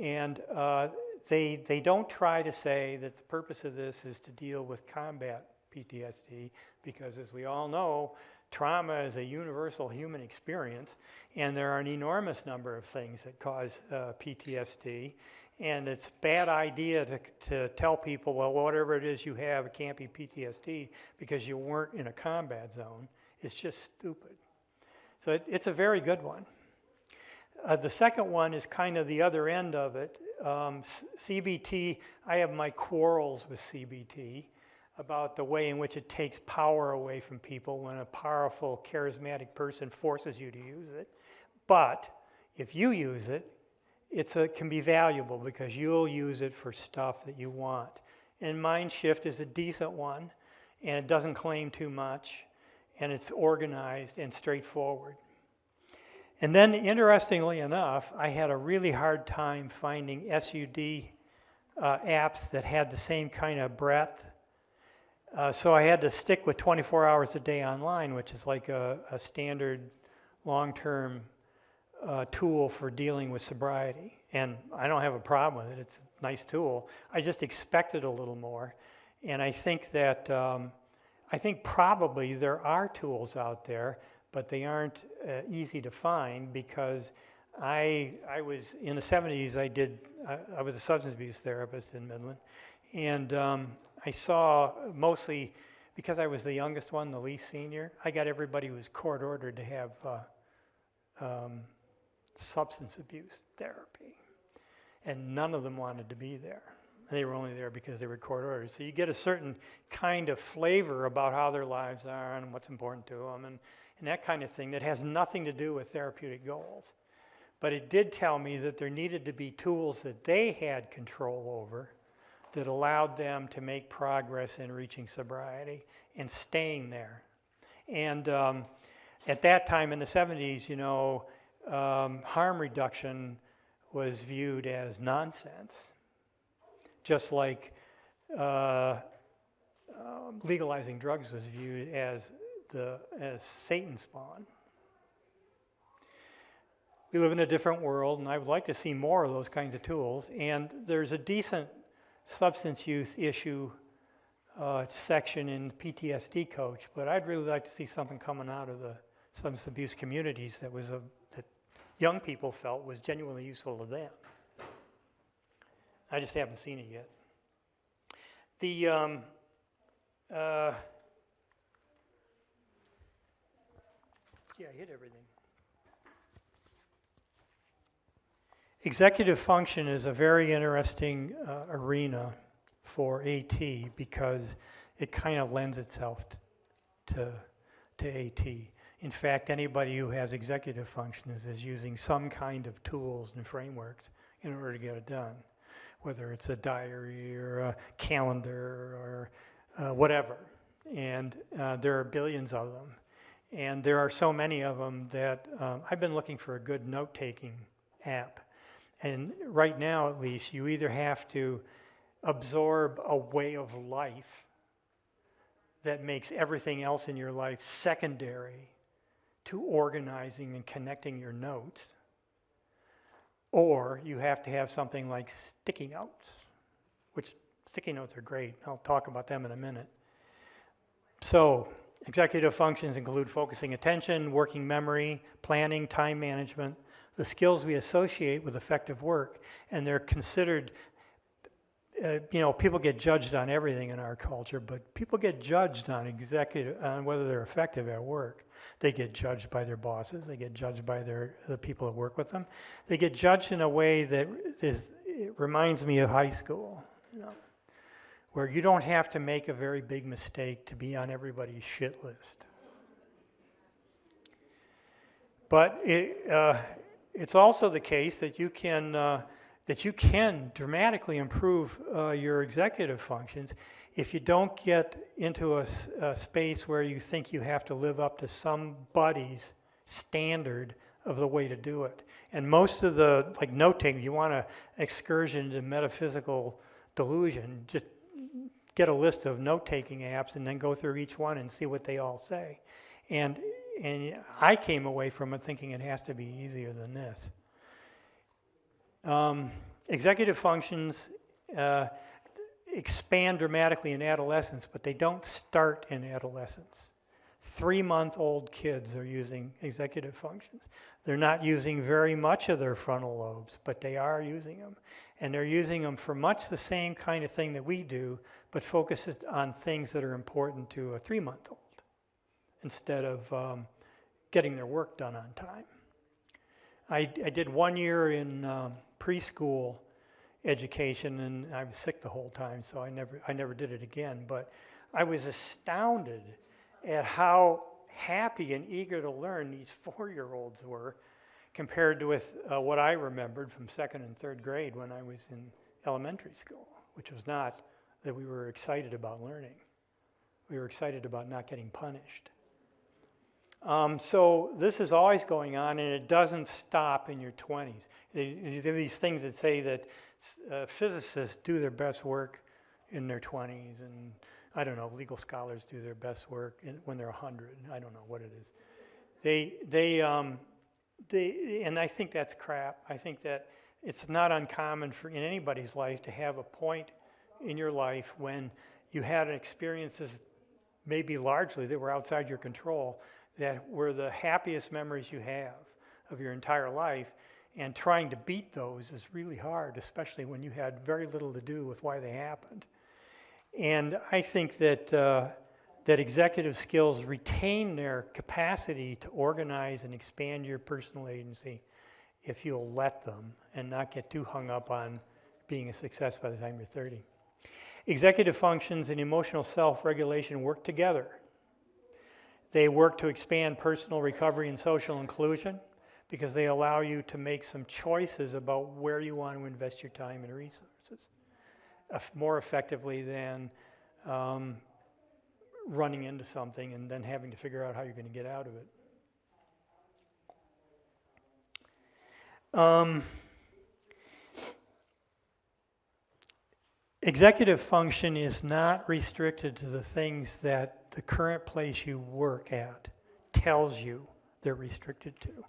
and they don't try to say that the purpose of this is to deal with combat PTSD, because as we all know, trauma is a universal human experience, and there are an enormous number of things that cause PTSD. And it's a bad idea to tell people, well, whatever it is you have, it can't be PTSD because you weren't in a combat zone. It's just stupid. So it's a very good one. The second one is kind of the other end of it. CBT, I have my quarrels with CBT about the way in which it takes power away from people when a powerful, charismatic person forces you to use it. But if you use it, it can be valuable because you'll use it for stuff that you want. And Mind Shift is a decent one, and it doesn't claim too much, and it's organized and straightforward. And then, interestingly enough, I had a really hard time finding SUD apps that had the same kind of breadth. So I had to stick with 24 hours a day online, which is like a standard long-term tool for dealing with sobriety. And I don't have a problem with it. It's a nice tool. I just expected a little more. And I think that, I think probably there are tools out there, but they aren't easy to find, because I was, in the 70s, I was a substance abuse therapist in Midland. And I saw mostly, because I was the youngest one, the least senior, I got everybody who was court ordered to have substance abuse therapy. And none of them wanted to be there. They were only there because they were court ordered. So you get a certain kind of flavor about how their lives are and what's important to them and that kind of thing that has nothing to do with therapeutic goals. But it did tell me that there needed to be tools that they had control over that allowed them to make progress in reaching sobriety and staying there. And at that time in the 70s, you know, harm reduction was viewed as nonsense, just like legalizing drugs was viewed as Satan spawn. We live in a different world, and I would like to see more of those kinds of tools. And there's a decent substance use issue section in PTSD Coach, but I'd really like to see something coming out of the substance abuse communities that that young people felt was genuinely useful to them. I just haven't seen it yet. Yeah, I hit everything. Executive function is a very interesting arena for AT because it kind of lends itself to AT. In fact, anybody who has executive functions is using some kind of tools and frameworks in order to get it done, whether it's a diary or a calendar or whatever. And there are billions of them. And there are so many of them that I've been looking for a good note-taking app. And right now, at least, you either have to absorb a way of life that makes everything else in your life secondary to organizing and connecting your notes. Or you have to have something like sticky notes, which sticky notes are great. I'll talk about them in a minute. So, executive functions include focusing attention, working memory, planning, time management, the skills we associate with effective work, and they're considered, people get judged on everything in our culture, but people get judged on whether they're effective at work. They get judged by their bosses. They get judged by the people that work with them. They get judged in a way that it reminds me of high school, where you don't have to make a very big mistake to be on everybody's shit list. But it's also the case that you can dramatically improve your executive functions if you don't get into a space where you think you have to live up to somebody's standard of the way to do it. And most of the, like note-taking, you want an excursion into metaphysical delusion, just get a list of note-taking apps and then go through each one and see what they all say. And I came away from it thinking it has to be easier than this. Executive functions expand dramatically in adolescence, but they don't start in adolescence. 3-month-old kids are using executive functions. They're not using very much of their frontal lobes, but they are using them. And they're using them for much the same kind of thing that we do, but focuses on things that are important to a 3-month-old instead of getting their work done on time. I did 1 year in preschool education, and I was sick the whole time, so I never did it again. But I was astounded at how happy and eager to learn these 4-year-olds were compared to with what I remembered from 2nd and 3rd grade when I was in elementary school, which was not that we were excited about learning. We were excited about not getting punished. So this is always going on, and it doesn't stop in your 20s. There are these things that say that physicists do their best work in their 20s, and I don't know, legal scholars do their best work when they're 100. I don't know what it is. And I think that's crap. I think that it's not uncommon in anybody's life to have a point in your life when you had experiences, maybe largely that were outside your control, that were the happiest memories you have of your entire life, and trying to beat those is really hard, especially when you had very little to do with why they happened. And I think that that executive skills retain their capacity to organize and expand your personal agency if you'll let them and not get too hung up on being a success by the time you're 30. Executive functions and emotional self-regulation work together. They work to expand personal recovery and social inclusion because they allow you to make some choices about where you want to invest your time and resources more effectively than running into something and then having to figure out how you're going to get out of it. Executive function is not restricted to the things that the current place you work at tells you they're restricted to.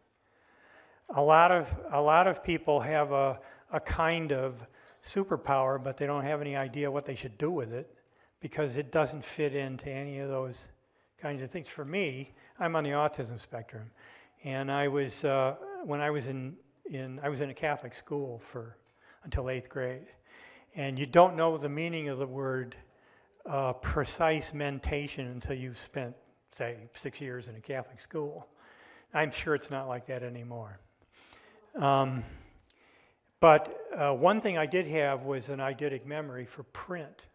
A lot of people have a kind of superpower, but they don't have any idea what they should do with it because it doesn't fit into any of those kinds of things. For me, I'm on the autism spectrum, and I was when I was in a Catholic school until 8th grade. And you don't know the meaning of the word precise mentation until you've spent, say, 6 years in a Catholic school. I'm sure it's not like that anymore. But one thing I did have was an eidetic memory for print.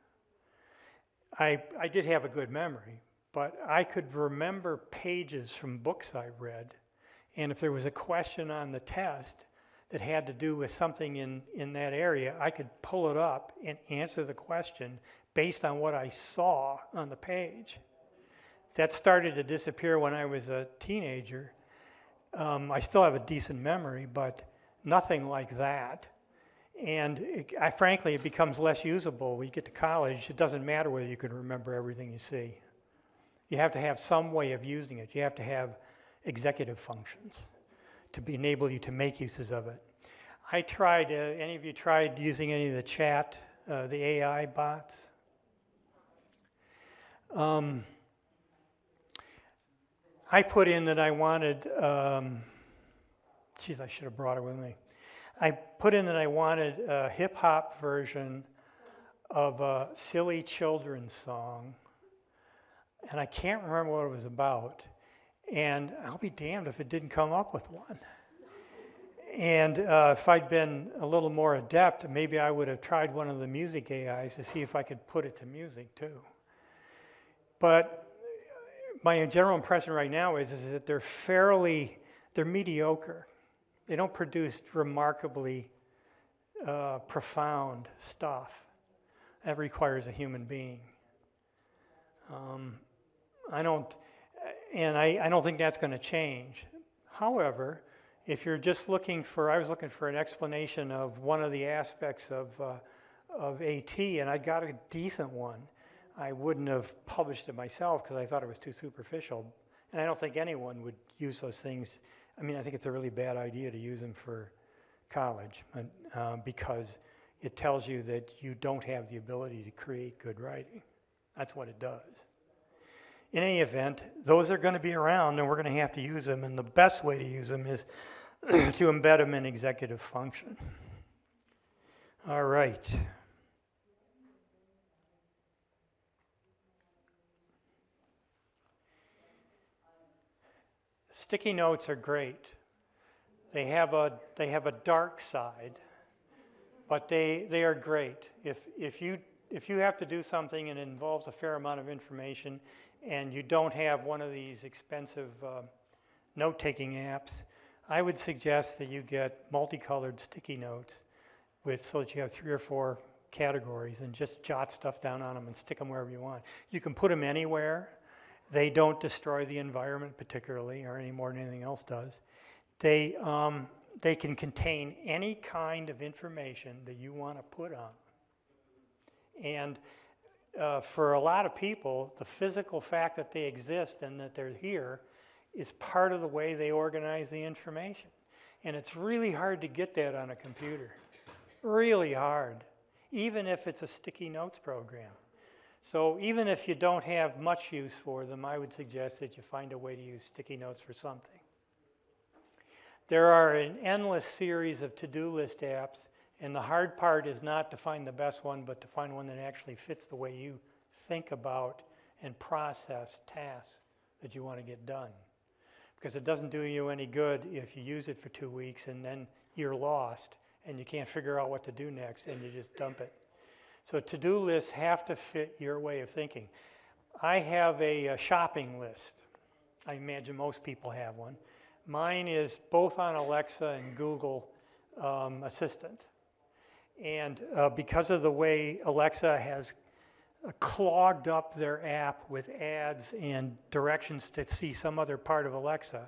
I did have a good memory, but I could remember pages from books I read, and if there was a question on the test that had to do with something in that area, I could pull it up and answer the question based on what I saw on the page. That started to disappear when I was a teenager. I still have a decent memory, but nothing like that. And frankly, it becomes less usable when you get to college. It doesn't matter whether you can remember everything you see. You have to have some way of using it. You have to have executive functions to enable you to make uses of it. I tried, any of you tried using any of the chat, the AI bots? I put in that I wanted, geez, I should have brought it with me. I put in that I wanted a hip hop version of a silly children's song, and I can't remember what it was about, and I'll be damned if it didn't come up with one. And if I'd been a little more adept, maybe I would have tried one of the music AIs to see if I could put it to music too. But my general impression right now is that they're mediocre. They don't produce remarkably profound stuff that requires a human being. I don't think that's going to change. However, if you're just looking for, I was looking for an explanation of one of the aspects of AT, and I got a decent one. I wouldn't have published it myself because I thought it was too superficial. And I don't think anyone would use those things. I mean, I think it's a really bad idea to use them for college, because it tells you that you don't have the ability to create good writing. That's what it does. In any event, those are going to be around, and we're going to have to use them, and the best way to use them is to embed them in executive function. All right. Sticky notes are great. They have a dark side, but they are great. If you have to do something and it involves a fair amount of information, and you don't have one of these expensive note-taking apps, I would suggest that you get multicolored sticky notes so that you have 3 or 4 categories and just jot stuff down on them and stick them wherever you want. You can put them anywhere. They don't destroy the environment particularly, or any more than anything else does. They can contain any kind of information that you want to put on. And for a lot of people, the physical fact that they exist and that they're here is part of the way they organize the information. And it's really hard to get that on a computer. Really hard, even if it's a sticky notes program. So even if you don't have much use for them, I would suggest that you find a way to use sticky notes for something. There are an endless series of to-do list apps, and the hard part is not to find the best one, but to find one that actually fits the way you think about and process tasks that you want to get done. Because it doesn't do you any good if you use it for 2 weeks and then you're lost and you can't figure out what to do next and you just dump it. So to-do lists have to fit your way of thinking. I have a shopping list. I imagine most people have one. Mine is both on Alexa and Google Assistant. And because of the way Alexa has clogged up their app with ads and directions to see some other part of Alexa,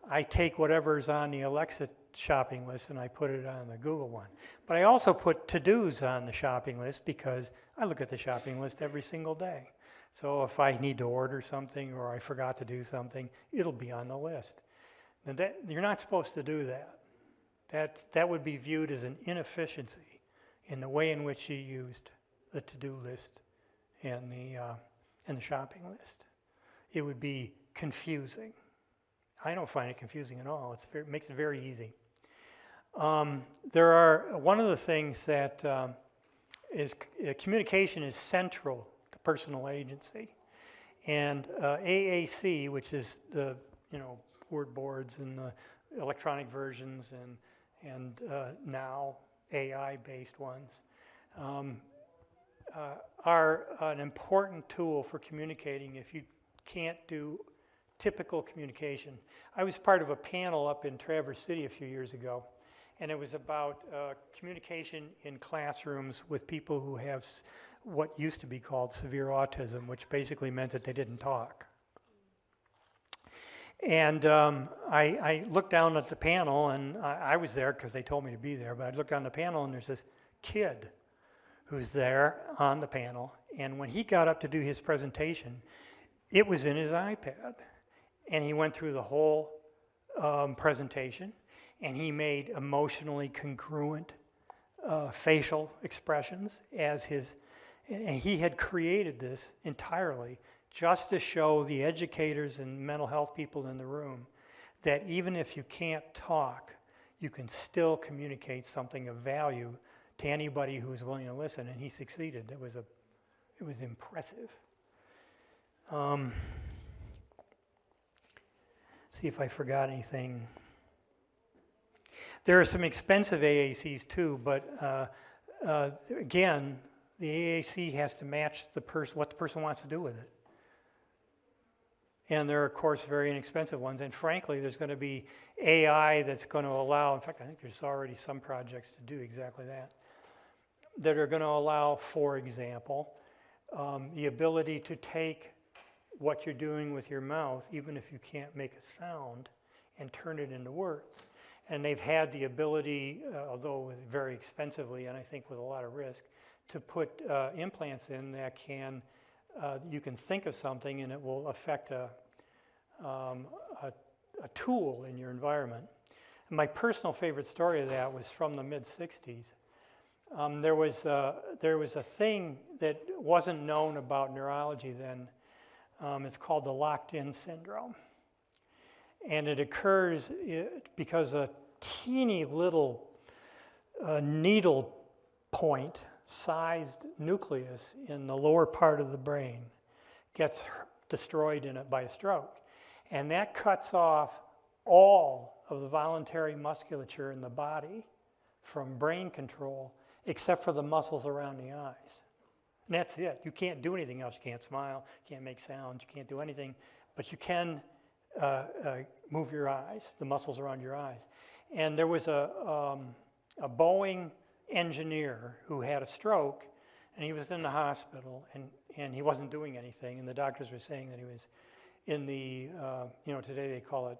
I take whatever's on the Alexa shopping list and I put it on the Google one. But I also put to-dos on the shopping list because I look at the shopping list every single day. So if I need to order something or I forgot to do something, it'll be on the list. Now you're not supposed to do that. That would be viewed as an inefficiency in the way in which you used the to-do list and the shopping list. It would be confusing. I don't find it confusing at all. It makes it very easy. One of the things that communication is central to personal agency, and AAC, which is the word boards and the electronic versions and now AI-based ones, are an important tool for communicating if you can't do typical communication. I was part of a panel up in Traverse City a few years ago, and it was about communication in classrooms with people who have what used to be called severe autism, which basically meant that they didn't talk. And I looked down at the panel, and I was there because they told me to be there, but I looked down the panel, and there's this kid who's there on the panel, and when he got up to do his presentation, It was in his iPad, and he went through the whole presentation, and he made emotionally congruent facial expressions as his, and he had created this entirely just to show the educators and mental health people in the room that even if you can't talk, you can still communicate something of value to anybody who's willing to listen, and he succeeded. It was impressive. See if I forgot anything. There are some expensive AACs too, but again, the AAC has to match what the person wants to do with it. And there are, of course, very inexpensive ones. And frankly, there's going to be AI that's going to allow, in fact, I think there's already some projects to do exactly that are going to allow, for example, the ability to take what you're doing with your mouth, even if you can't make a sound, and turn it into words. And they've had the ability, although very expensively and I think with a lot of risk, to put implants in that can, you can think of something and it will affect a tool in your environment. And my personal favorite story of that was from the mid-'60s. There was a thing that wasn't known about neurology then. It's called the locked-in syndrome. And it occurs because a teeny little needle point sized nucleus in the lower part of the brain gets destroyed in it by a stroke. And that cuts off all of the voluntary musculature in the body from brain control except for the muscles around the eyes. And that's it. You can't do anything else. You can't smile, you can't make sounds, you can't do anything, but you can move your eyes, the muscles around your eyes. And there was a Boeing engineer who had a stroke, and he was in the hospital, and he wasn't doing anything, and the doctors were saying that he was in the, today they call it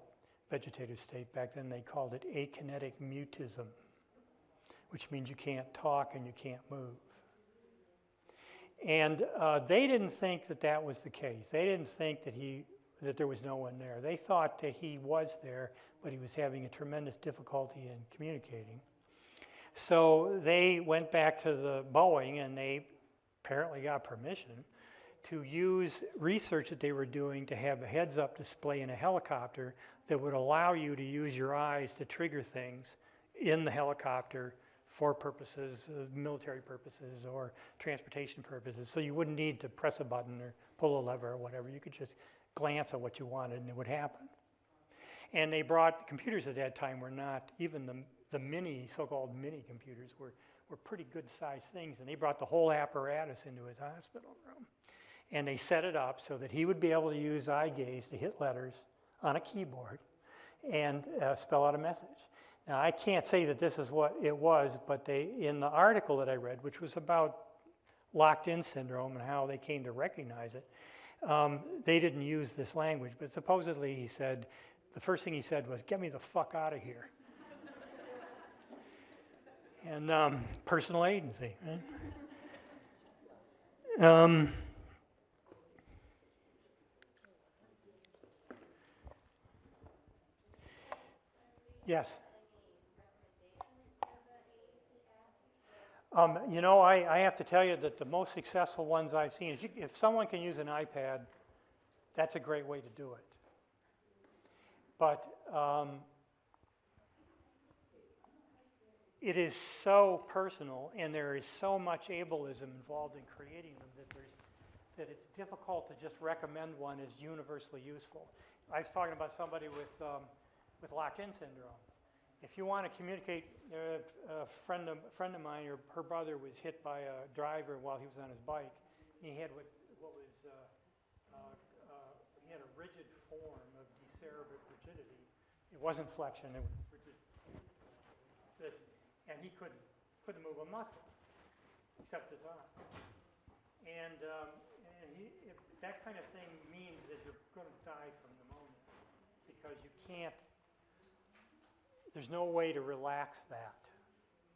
vegetative state. Back then they called it akinetic mutism, which means you can't talk and you can't move. And they didn't think that that was the case. They didn't think that there was no one there. They thought that he was there, but he was having a tremendous difficulty in communicating. So they went back to the Boeing, and they apparently got permission to use research that they were doing to have a heads-up display in a helicopter that would allow you to use your eyes to trigger things in the helicopter for purposes, military purposes or transportation purposes. So you wouldn't need to press a button or pull a lever or whatever. You could just glance at what you wanted and it would happen. And they brought, computers at that time were not, even the mini, so-called mini computers were pretty good sized things, and they brought the whole apparatus into his hospital room. And they set it up so that he would be able to use eye gaze to hit letters on a keyboard and spell out a message. Now, I can't say that this is what it was, but in the article that I read, which was about locked-in syndrome and how they came to recognize it, they didn't use this language, but supposedly he said, the first thing he said was, "Get me the fuck out of here." And personal agency, right? Yes. I have to tell you that the most successful ones I've seen, if someone can use an iPad, that's a great way to do it. But it is so personal, and there is so much ableism involved in creating them that it's difficult to just recommend one as universally useful. I was talking about somebody with locked-in syndrome. If you want to communicate, a friend of mine, or her brother was hit by a driver while he was on his bike. He had he had a rigid form of decerebrate rigidity. It wasn't flexion, it was rigid. This, and he couldn't move a muscle except his arm. And that kind of thing means that you're going to die from pneumonia because you can't. There's no way to relax that.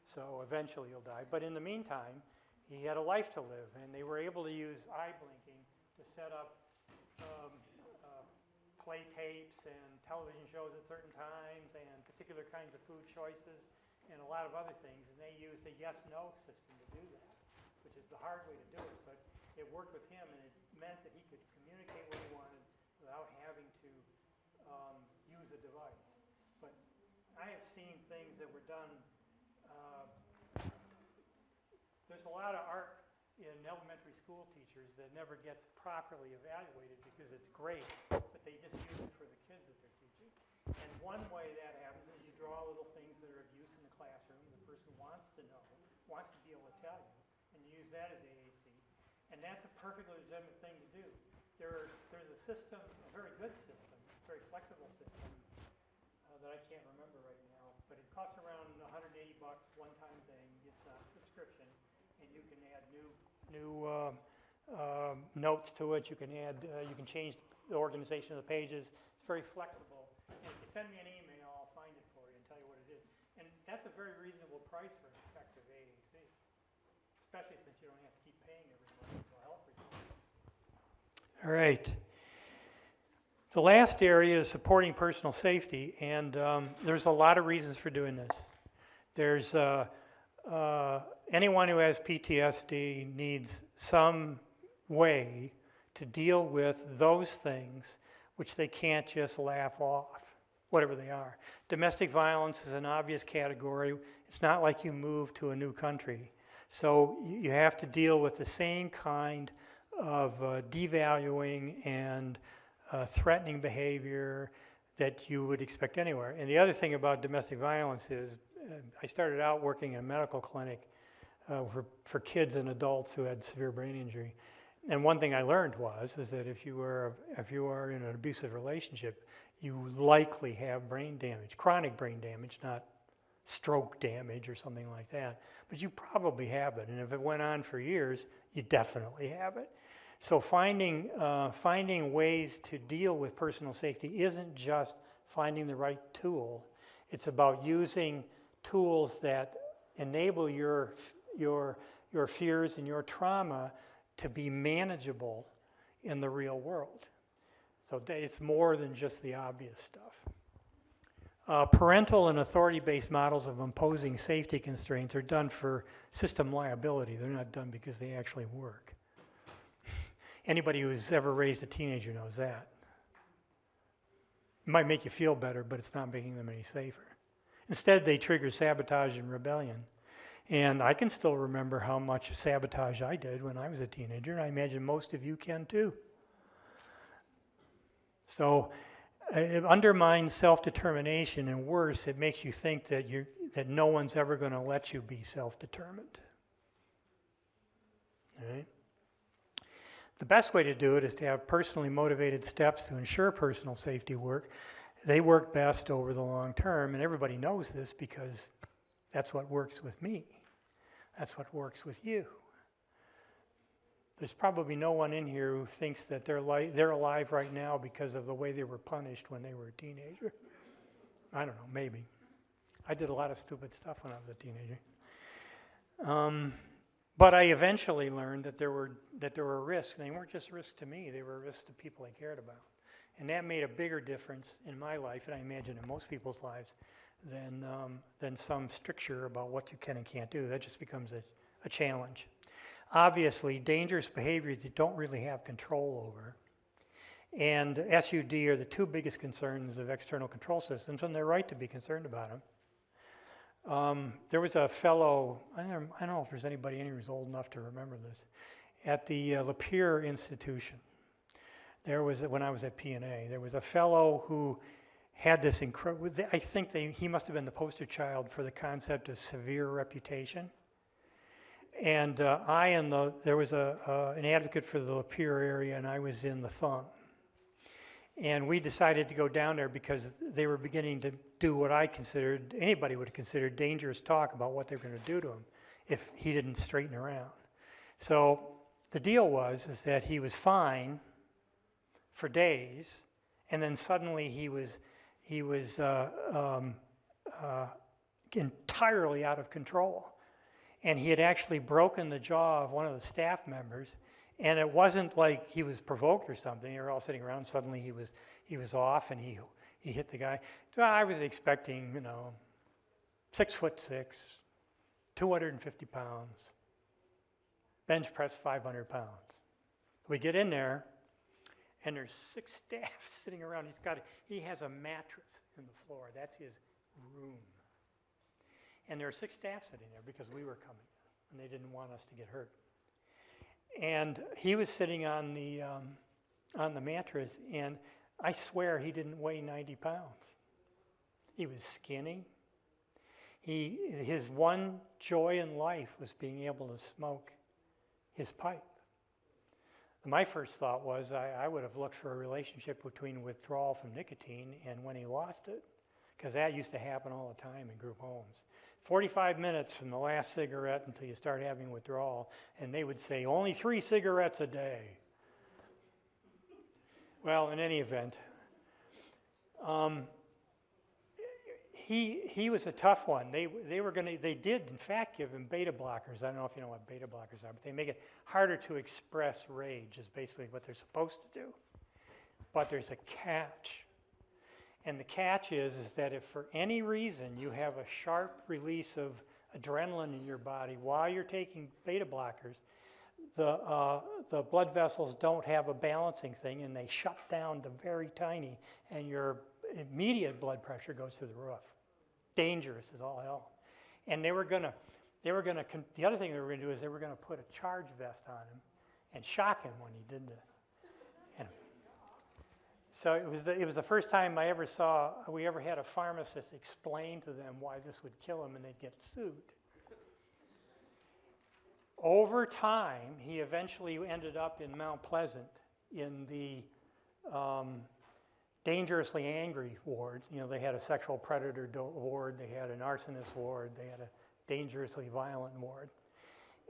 So eventually you'll die. But in the meantime, he had a life to live, and they were able to use eye blinking to set up um, play tapes and television shows at certain times and particular kinds of food choices and a lot of other things. And they used a yes-no system to do that, which is the hard way to do it. But it worked with him, and it meant that he could communicate what he wanted without having to use a device. But I have seen things that were done. There's a lot of art in elementary school teachers that never gets properly evaluated because it's great, but they just use it for the kids that they're teaching. And one way that happens is you draw little things that are of use in the classroom. The person wants to know, wants to be able to tell you, and you use that as AAC. And that's a perfectly legitimate thing to do. There's a system, a very good system, a very flexible system that I can't remember right now, but it costs around $180, one-time thing. It's a subscription, and you can add new notes to it. You can add, you can change the organization of the pages. It's very flexible. And if you send me an email, I'll find it for you and tell you what it is. And that's a very reasonable price for an effective AAC, especially since you don't have to keep paying every month for help. All right. The last area is supporting personal safety, and there's a lot of reasons for doing this. There's anyone who has PTSD needs some way to deal with those things which they can't just laugh off, whatever they are. Domestic violence is an obvious category. It's not like you move to a new country. So you have to deal with the same kind of devaluing and threatening behavior that you would expect anywhere. And the other thing about domestic violence is I started out working in a medical clinic for kids and adults who had severe brain injury. And one thing I learned is that if you are in an abusive relationship, you likely have brain damage, chronic brain damage, not stroke damage or something like that. But you probably have it, and if it went on for years, you definitely have it. So finding ways to deal with personal safety isn't just finding the right tool. It's about using tools that enable your fears and your trauma to be manageable in the real world. So it's more than just the obvious stuff. Parental and authority-based models of imposing safety constraints are done for system liability. They're not done because they actually work. Anybody who's ever raised a teenager knows that. It might make you feel better, but it's not making them any safer. Instead, they trigger sabotage and rebellion. And I can still remember how much sabotage I did when I was a teenager, and I imagine most of you can too. So it undermines self-determination, and worse, it makes you think that no one's ever going to let you be self-determined. All right? The best way to do it is to have personally motivated steps to ensure personal safety work. They work best over the long term, and everybody knows this because that's what works with me. That's what works with you. There's probably no one in here who thinks that they're alive right now because of the way they were punished when they were a teenager. I don't know, maybe. I did a lot of stupid stuff when I was a teenager. But I eventually learned that there were risks, and they weren't just risks to me, they were risks to people I cared about. And that made a bigger difference in my life, and I imagine in most people's lives, than some stricture about what you can and can't do. That just becomes a challenge. Obviously, dangerous behaviors you don't really have control over, and SUD are the two biggest concerns of external control systems, and they're right to be concerned about them. There was a fellow, I don't know if there's anybody in here who's old enough to remember this, at the Lapeer Institution. There was, when I was at P&A, there was a fellow who had this incredible, I think he must have been the poster child for the concept of severe reputation. And there was an advocate for the Lapeer area, and I was in the Thumb. And we decided to go down there because they were beginning to do what anybody would have considered dangerous talk about what they were going to do to him if he didn't straighten around. So the deal is that he was fine for days, and then suddenly he was entirely out of control. And he had actually broken the jaw of one of the staff members, And it wasn't like he was provoked or something. They were all sitting around. Suddenly he was off and he hit the guy. So I was expecting, 6'6", 250 pounds, bench press 500 pounds. We get in there, and there's 6 staff sitting around. He has a mattress in the floor. That's his room. And there are 6 staff sitting there because we were coming, and they didn't want us to get hurt. And he was sitting on the mattress, and I swear he didn't weigh 90 pounds. He was skinny. His one joy in life was being able to smoke his pipe. My first thought was I would have looked for a relationship between withdrawal from nicotine and when he lost it, because that used to happen all the time in group homes. 45 minutes from the last cigarette until you start having withdrawal, and they would say, only 3 cigarettes a day. Well, in any event, he was a tough one. They did in fact give him beta blockers. I don't know if you know what beta blockers are, but they make it harder to express rage is basically what they're supposed to do. But there's a catch. And the catch is that if for any reason you have a sharp release of adrenaline in your body while you're taking beta blockers, the blood vessels don't have a balancing thing and they shut down to very tiny, and your immediate blood pressure goes through the roof. Dangerous as all hell. And the other thing they were gonna do is they were gonna put a charge vest on him and shock him when he did this. And so it was the first time we ever had a pharmacist explain to them why this would kill him and they'd get sued. Over time, he eventually ended up in Mount Pleasant in the dangerously angry ward. They had a sexual predator ward, they had an arsonist ward, they had a dangerously violent ward.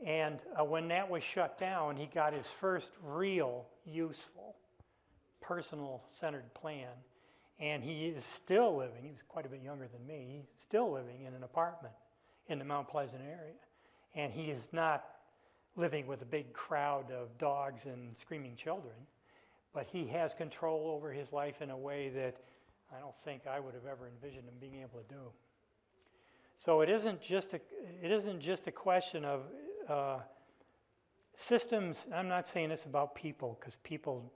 And when that was shut down, he got his first real, useful, personal-centered plan. And he is still living, he was quite a bit younger than me, he's still living in an apartment in the Mount Pleasant area. And he is not living with a big crowd of dogs and screaming children. But he has control over his life in a way that I don't think I would have ever envisioned him being able to do. So it isn't just a question of systems. I'm not saying this about people, because people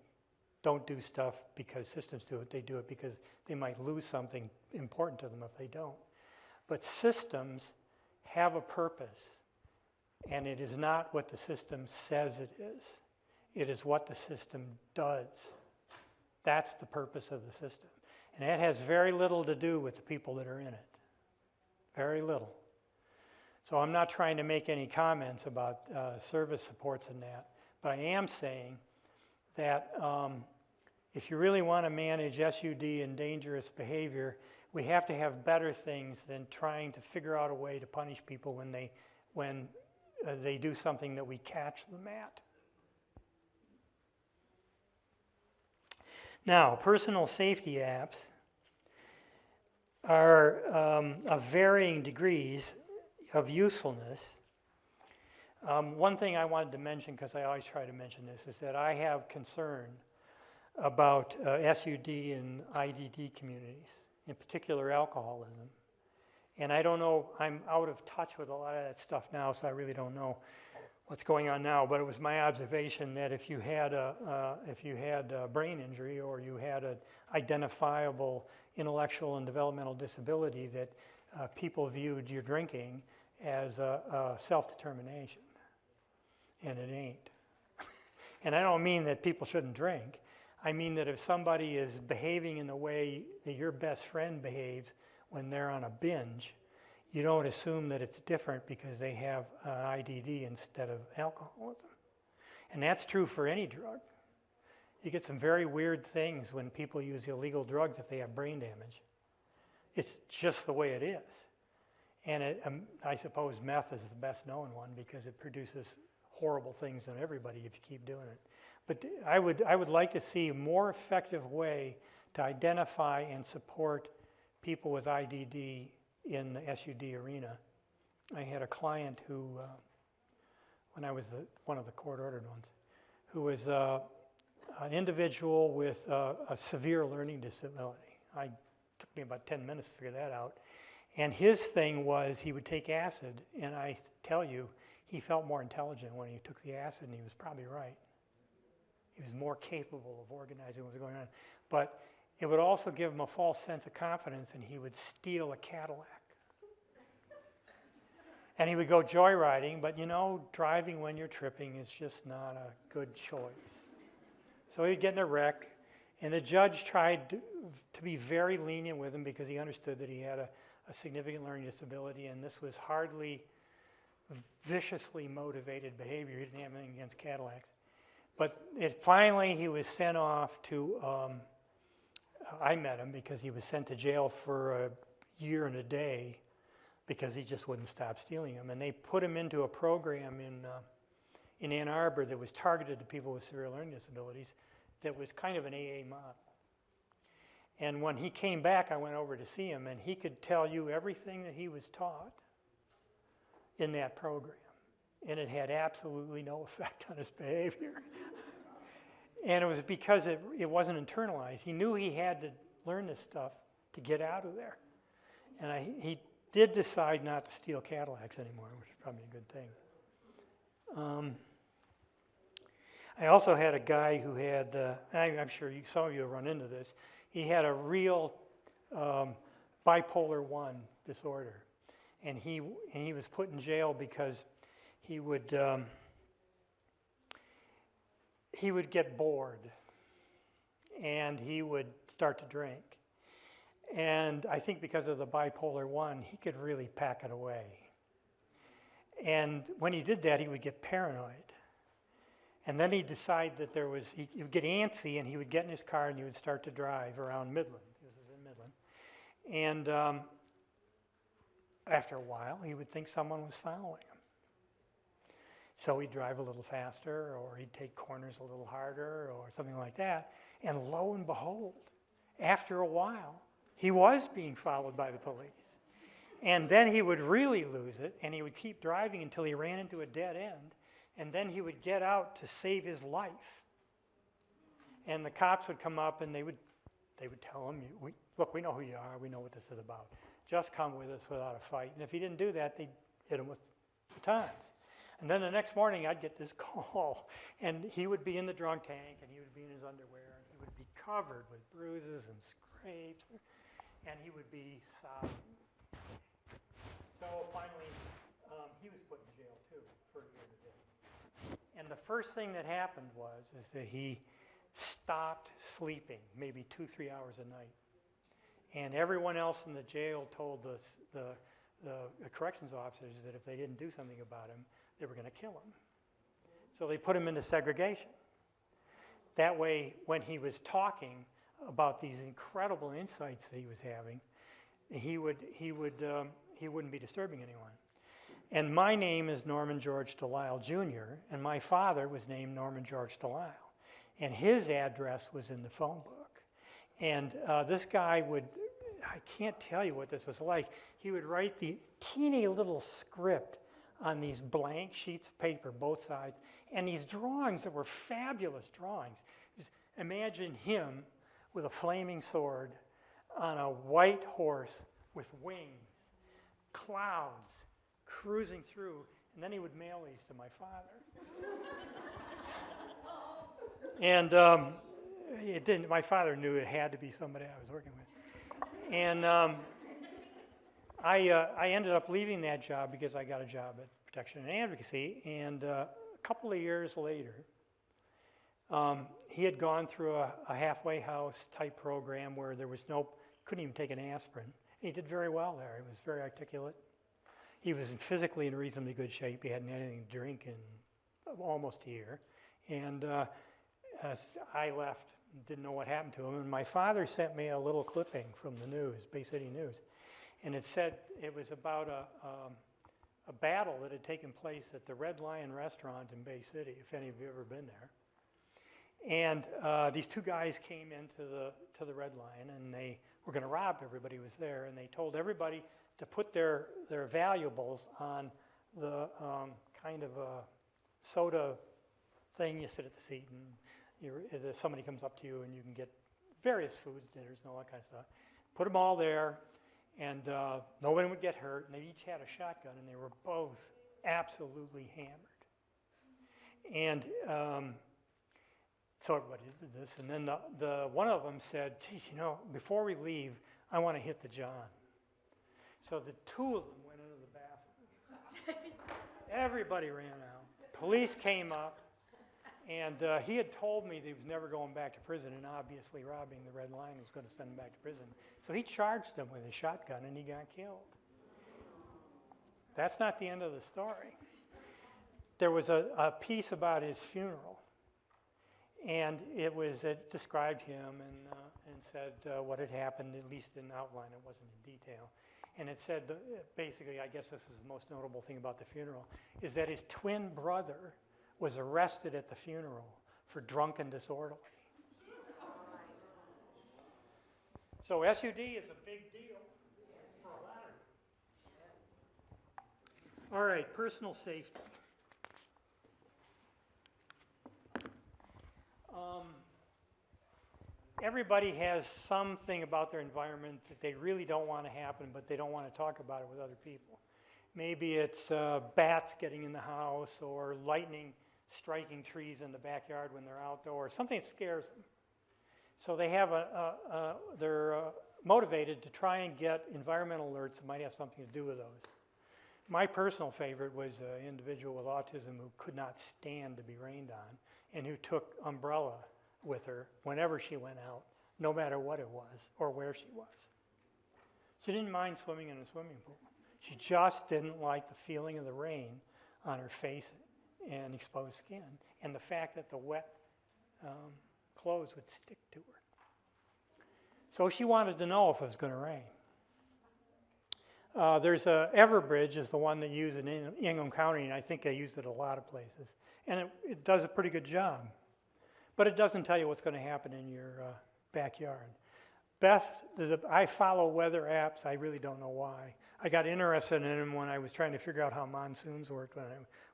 don't do stuff because systems do it. They do it because they might lose something important to them if they don't. But systems have a purpose, and it is not what the system says it is. It is what the system does. That's the purpose of the system. And it has very little to do with the people that are in it. Very little. So I'm not trying to make any comments about service supports and that, but I am saying that if you really want to manage SUD and dangerous behavior, we have to have better things than trying to figure out a way to punish people when they do something that we catch them at. Now, personal safety apps are of varying degrees of usefulness. One thing I wanted to mention, because I always try to mention this, is that I have concern about SUD and IDD communities, in particular alcoholism. And I don't know, I'm out of touch with a lot of that stuff now, so I really don't know what's going on now, but it was my observation that if you had a brain injury or you had an identifiable intellectual and developmental disability, that people viewed your drinking as a self-determination, and it ain't. And I don't mean that people shouldn't drink. I mean that if somebody is behaving in the way that your best friend behaves when they're on a binge, you don't assume that it's different because they have IDD instead of alcoholism. And that's true for any drug. You get some very weird things when people use illegal drugs if they have brain damage. It's just the way it is. And I suppose meth is the best known one because it produces horrible things in everybody if you keep doing it. But I would like to see a more effective way to identify and support people with IDD in the SUD arena. I had a client who, when I was one of the court-ordered ones, who was an individual with a severe learning disability. It took me about 10 minutes to figure that out. And his thing was he would take acid, and I tell you, he felt more intelligent when he took the acid, and he was probably right. He was more capable of organizing what was going on. But it would also give him a false sense of confidence, and he would steal a Cadillac. And he would go joyriding, but you know, driving when you're tripping is just not a good choice. So he'd get in a wreck, and the judge tried to be very lenient with him because he understood that he had a significant learning disability, and this was hardly viciously motivated behavior. He didn't have anything against Cadillacs. But finally, he was sent off to, I met him because he was sent to jail for a year and a day because he just wouldn't stop stealing them. And they put him into a program in Ann Arbor that was targeted to people with severe learning disabilities that was kind of an AA model. And when he came back, I went over to see him, and he could tell you everything that he was taught in that program. And it had absolutely no effect on his behavior. And it was because it wasn't internalized. He knew he had to learn this stuff to get out of there. And he did decide not to steal Cadillacs anymore, which is probably a good thing. I also had a guy who had, I'm sure some of you have run into this, he had a real bipolar 1 disorder. And he was put in jail because he would get bored, and he would start to drink. And I think because of the bipolar 1, he could really pack it away. And when he did that, he would get paranoid. And then he'd decide that he would get antsy, and he would get in his car and he would start to drive around Midland. This is in Midland. And after a while, he would think someone was following him. So he'd drive a little faster, or he'd take corners a little harder, or something like that. And lo and behold, after a while, he was being followed by the police. And then he would really lose it, and he would keep driving until he ran into a dead end, and then he would get out to save his life. And the cops would come up, and they would tell him, look, we know who you are, we know what this is about. Just come with us without a fight. And if he didn't do that, they'd hit him with batons. And then the next morning, I'd get this call, and he would be in the drunk tank, and he would be in his underwear, and he would be covered with bruises and scrapes, and he would be sobbing. So finally, he was put in jail too for a year and a day. And the first thing that happened is that he stopped sleeping, maybe 2-3 hours a night. And everyone else in the jail told the corrections officers that if they didn't do something about him, they were going to kill him. So they put him into segregation. That way, when he was talking about these incredible insights that he was having, he wouldn't be disturbing anyone. And my name is Norman George Delisle Jr., and my father was named Norman George Delisle. And his address was in the phone book. And this guy I can't tell you what this was like. He would write the teeny little script on these blank sheets of paper, both sides, and these drawings that were fabulous drawings. Just imagine him with a flaming sword on a white horse with wings, clouds, cruising through, and then he would mail these to my father. And it didn't. My father knew it had to be somebody I was working with. And I ended up leaving that job because I got a job at Protection and Advocacy, and a couple of years later, he had gone through a halfway house type program where there was couldn't even take an aspirin. And he did very well there. He was very articulate. He was physically in reasonably good shape. He hadn't had anything to drink in almost a year. And I left, didn't know what happened to him, and my father sent me a little clipping from the news, Bay City News, and it said it was about a battle that had taken place at the Red Lion restaurant in Bay City, if any of you have ever been there. And these two guys came into the Red Lion, and they were going to rob everybody who was there, and they told everybody to put their valuables on the kind of a soda thing. You sit at the seat, and somebody comes up to you, and you can get various foods, dinners, and all that kind of stuff. Put them all there, and no one would get hurt. And they each had a shotgun, and they were both absolutely hammered. And so everybody did this, and then the one of them said, "Geez, you know, before we leave, I want to hit the John." So the two of them went into the bathroom. Everybody ran out. Police came up, and he had told me that he was never going back to prison, and obviously robbing the Red Line was going to send him back to prison. So he charged him with a shotgun, and he got killed. That's not the end of the story. There was a piece about his funeral, and it described him and said what had happened, at least in outline. It wasn't in detail. And it said, basically, I guess this is the most notable thing about the funeral, is that his twin brother was arrested at the funeral for drunk and disorderly. So SUD is a big deal for a lot of. All right, personal safety. Everybody has something about their environment that they really don't want to happen, but they don't want to talk about it with other people. Maybe it's bats getting in the house, or lightning striking trees in the backyard when they're outdoors, something that scares them. So they have they're motivated to try and get environmental alerts that might have something to do with those. My personal favorite was an individual with autism who could not stand to be rained on, and who took umbrella with her whenever she went out, no matter what it was or where she was. She didn't mind swimming in a swimming pool. She just didn't like the feeling of the rain on her face and exposed skin, and the fact that the wet clothes would stick to her. So she wanted to know if it was going to rain. There's Everbridge is the one they use in Ingham County, and I think they use it a lot of places. And it does a pretty good job. But it doesn't tell you what's going to happen in your backyard. Beth, I follow weather apps. I really don't know why. I got interested in them when I was trying to figure out how monsoons worked when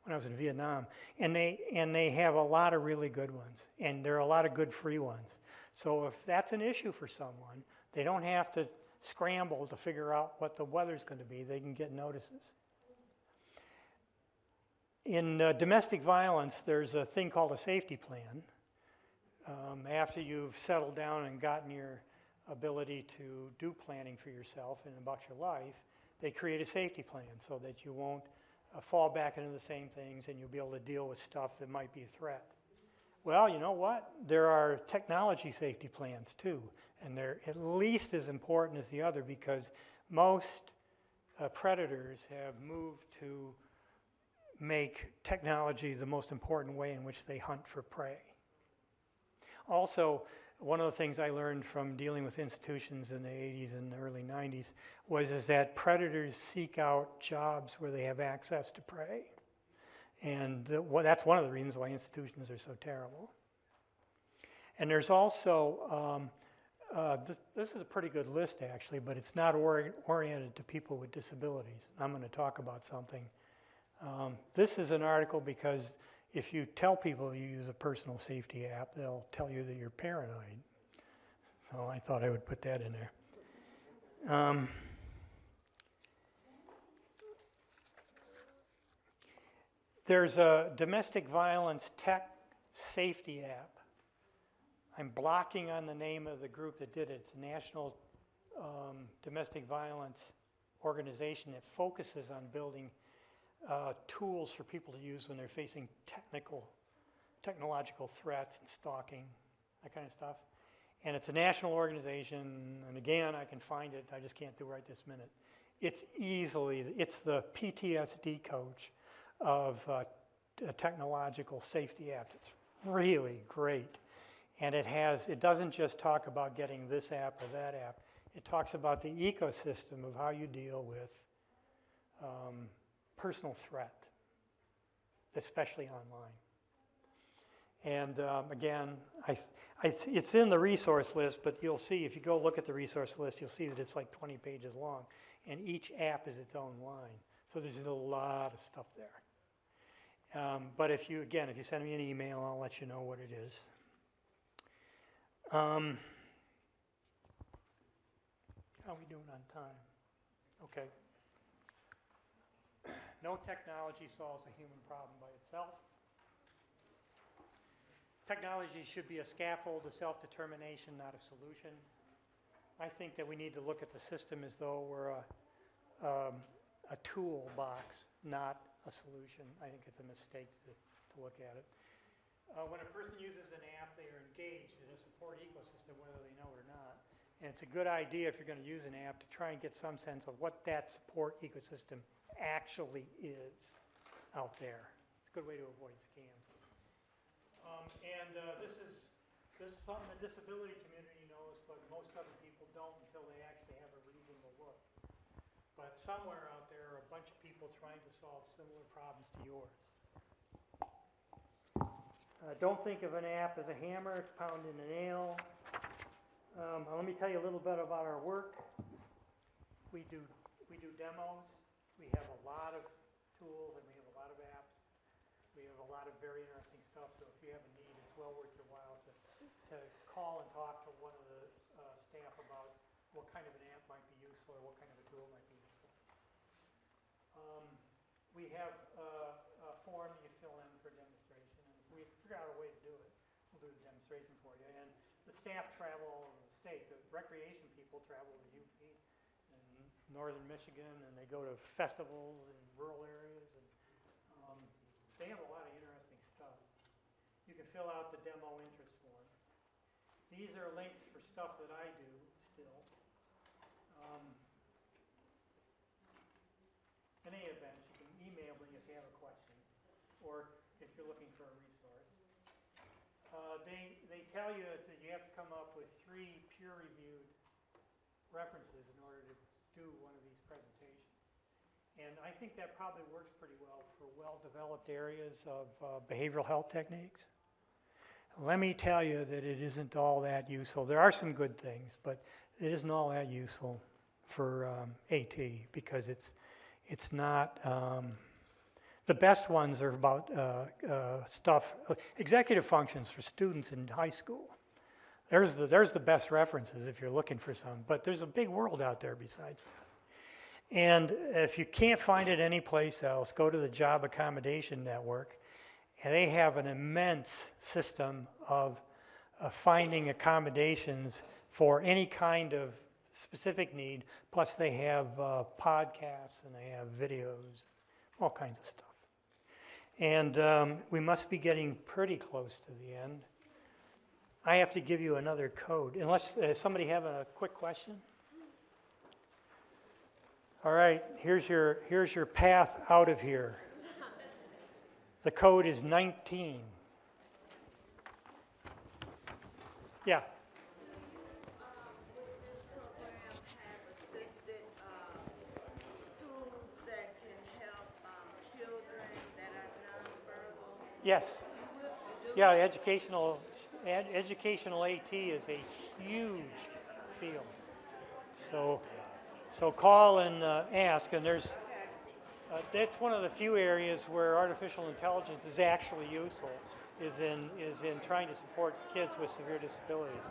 I was in Vietnam. And they have a lot of really good ones. And there are a lot of good free ones. So if that's an issue for someone, they don't have to scramble to figure out what the weather's going to be. They can get notices. In domestic violence, there's a thing called a safety plan. After you've settled down and gotten your ability to do planning for yourself and about your life, they create a safety plan so that you won't fall back into the same things, and you'll be able to deal with stuff that might be a threat. Well, you know what? There are technology safety plans too, and they're at least as important as the other, because most predators have moved to make technology the most important way in which they hunt for prey. Also, one of the things I learned from dealing with institutions in the 80s and the early 90s is that predators seek out jobs where they have access to prey. And that's one of the reasons why institutions are so terrible. And there's also, this is a pretty good list actually, but it's not oriented to people with disabilities. I'm going to talk about something. This is an article because if you tell people you use a personal safety app, they'll tell you that you're paranoid. So I thought I would put that in there. There's a domestic violence tech safety app. I'm blocking on the name of the group that did it. It's a national domestic violence organization that focuses on building tools for people to use when they're facing technological threats and stalking, that kind of stuff. And it's a national organization, and again, I can find it, I just can't do it right this minute. It's the PTSD coach of technological safety apps. It's really great. And it doesn't just talk about getting this app or that app. It talks about the ecosystem of how you deal with personal threat, especially online. And again, it's in the resource list, but you'll see, if you go look at the resource list, you'll see that it's like 20 pages long, and each app is its own line. So there's a lot of stuff there. But if you send me an email, I'll let you know what it is. How are we doing on time? Okay. No technology solves a human problem by itself. Technology should be a scaffold to self-determination, not a solution. I think that we need to look at the system as though we're a toolbox, not a solution. I think it's a mistake to look at it. When a person uses an app, they are engaged in a support ecosystem, whether they know it or not. And it's a good idea if you're going to use an app to try and get some sense of what that support ecosystem actually is out there. It's a good way to avoid scams. This is something the disability community knows, but most other people don't until they actually have a reason to look. But somewhere out there are a bunch of people trying to solve similar problems to yours. Don't think of an app as a hammer to pound in a nail. Let me tell you a little bit about our work. We do demos. We have a lot of tools and we have a lot of apps. We have a lot of very interesting stuff, so if you have a need, it's well worth your while to call and talk to one of the staff about what kind of an app might be useful or what kind of a tool might be useful. We have a form you fill in for demonstration, and if we figure out a way to do it, we'll do the demonstration for you. And the staff travel all over the state. The recreation people travel to UP in northern Michigan, and they go to festivals in rural areas, and they have a lot of interesting stuff. You can fill out the demo interest form. These are links for stuff that I do still. In any event, you can email me if you have a question, or if you're looking for a resource. They tell you that you have to come up with 3 peer-reviewed references in order to do one of these presentations. And I think that probably works pretty well for well-developed areas of behavioral health techniques. Let me tell you that it isn't all that useful. There are some good things, but it isn't all that useful for AT because it's not, the best ones are about stuff, executive functions for students in high school. There's the best references if you're looking for some, but there's a big world out there besides that. And if you can't find it anyplace else, go to the Job Accommodation Network, and they have an immense system of finding accommodations for any kind of specific need, plus they have podcasts and they have videos, all kinds of stuff. And we must be getting pretty close to the end. I have to give you another code, unless somebody have a quick question? All right, here's your path out of here. The code is 19. Yeah. Would this program have assisted tools that can help children that are nonverbal? Yes. You do? Yeah, educational AT is a huge field. So call and ask, and there's that's one of the few areas where artificial intelligence is actually useful, is in trying to support kids with severe disabilities.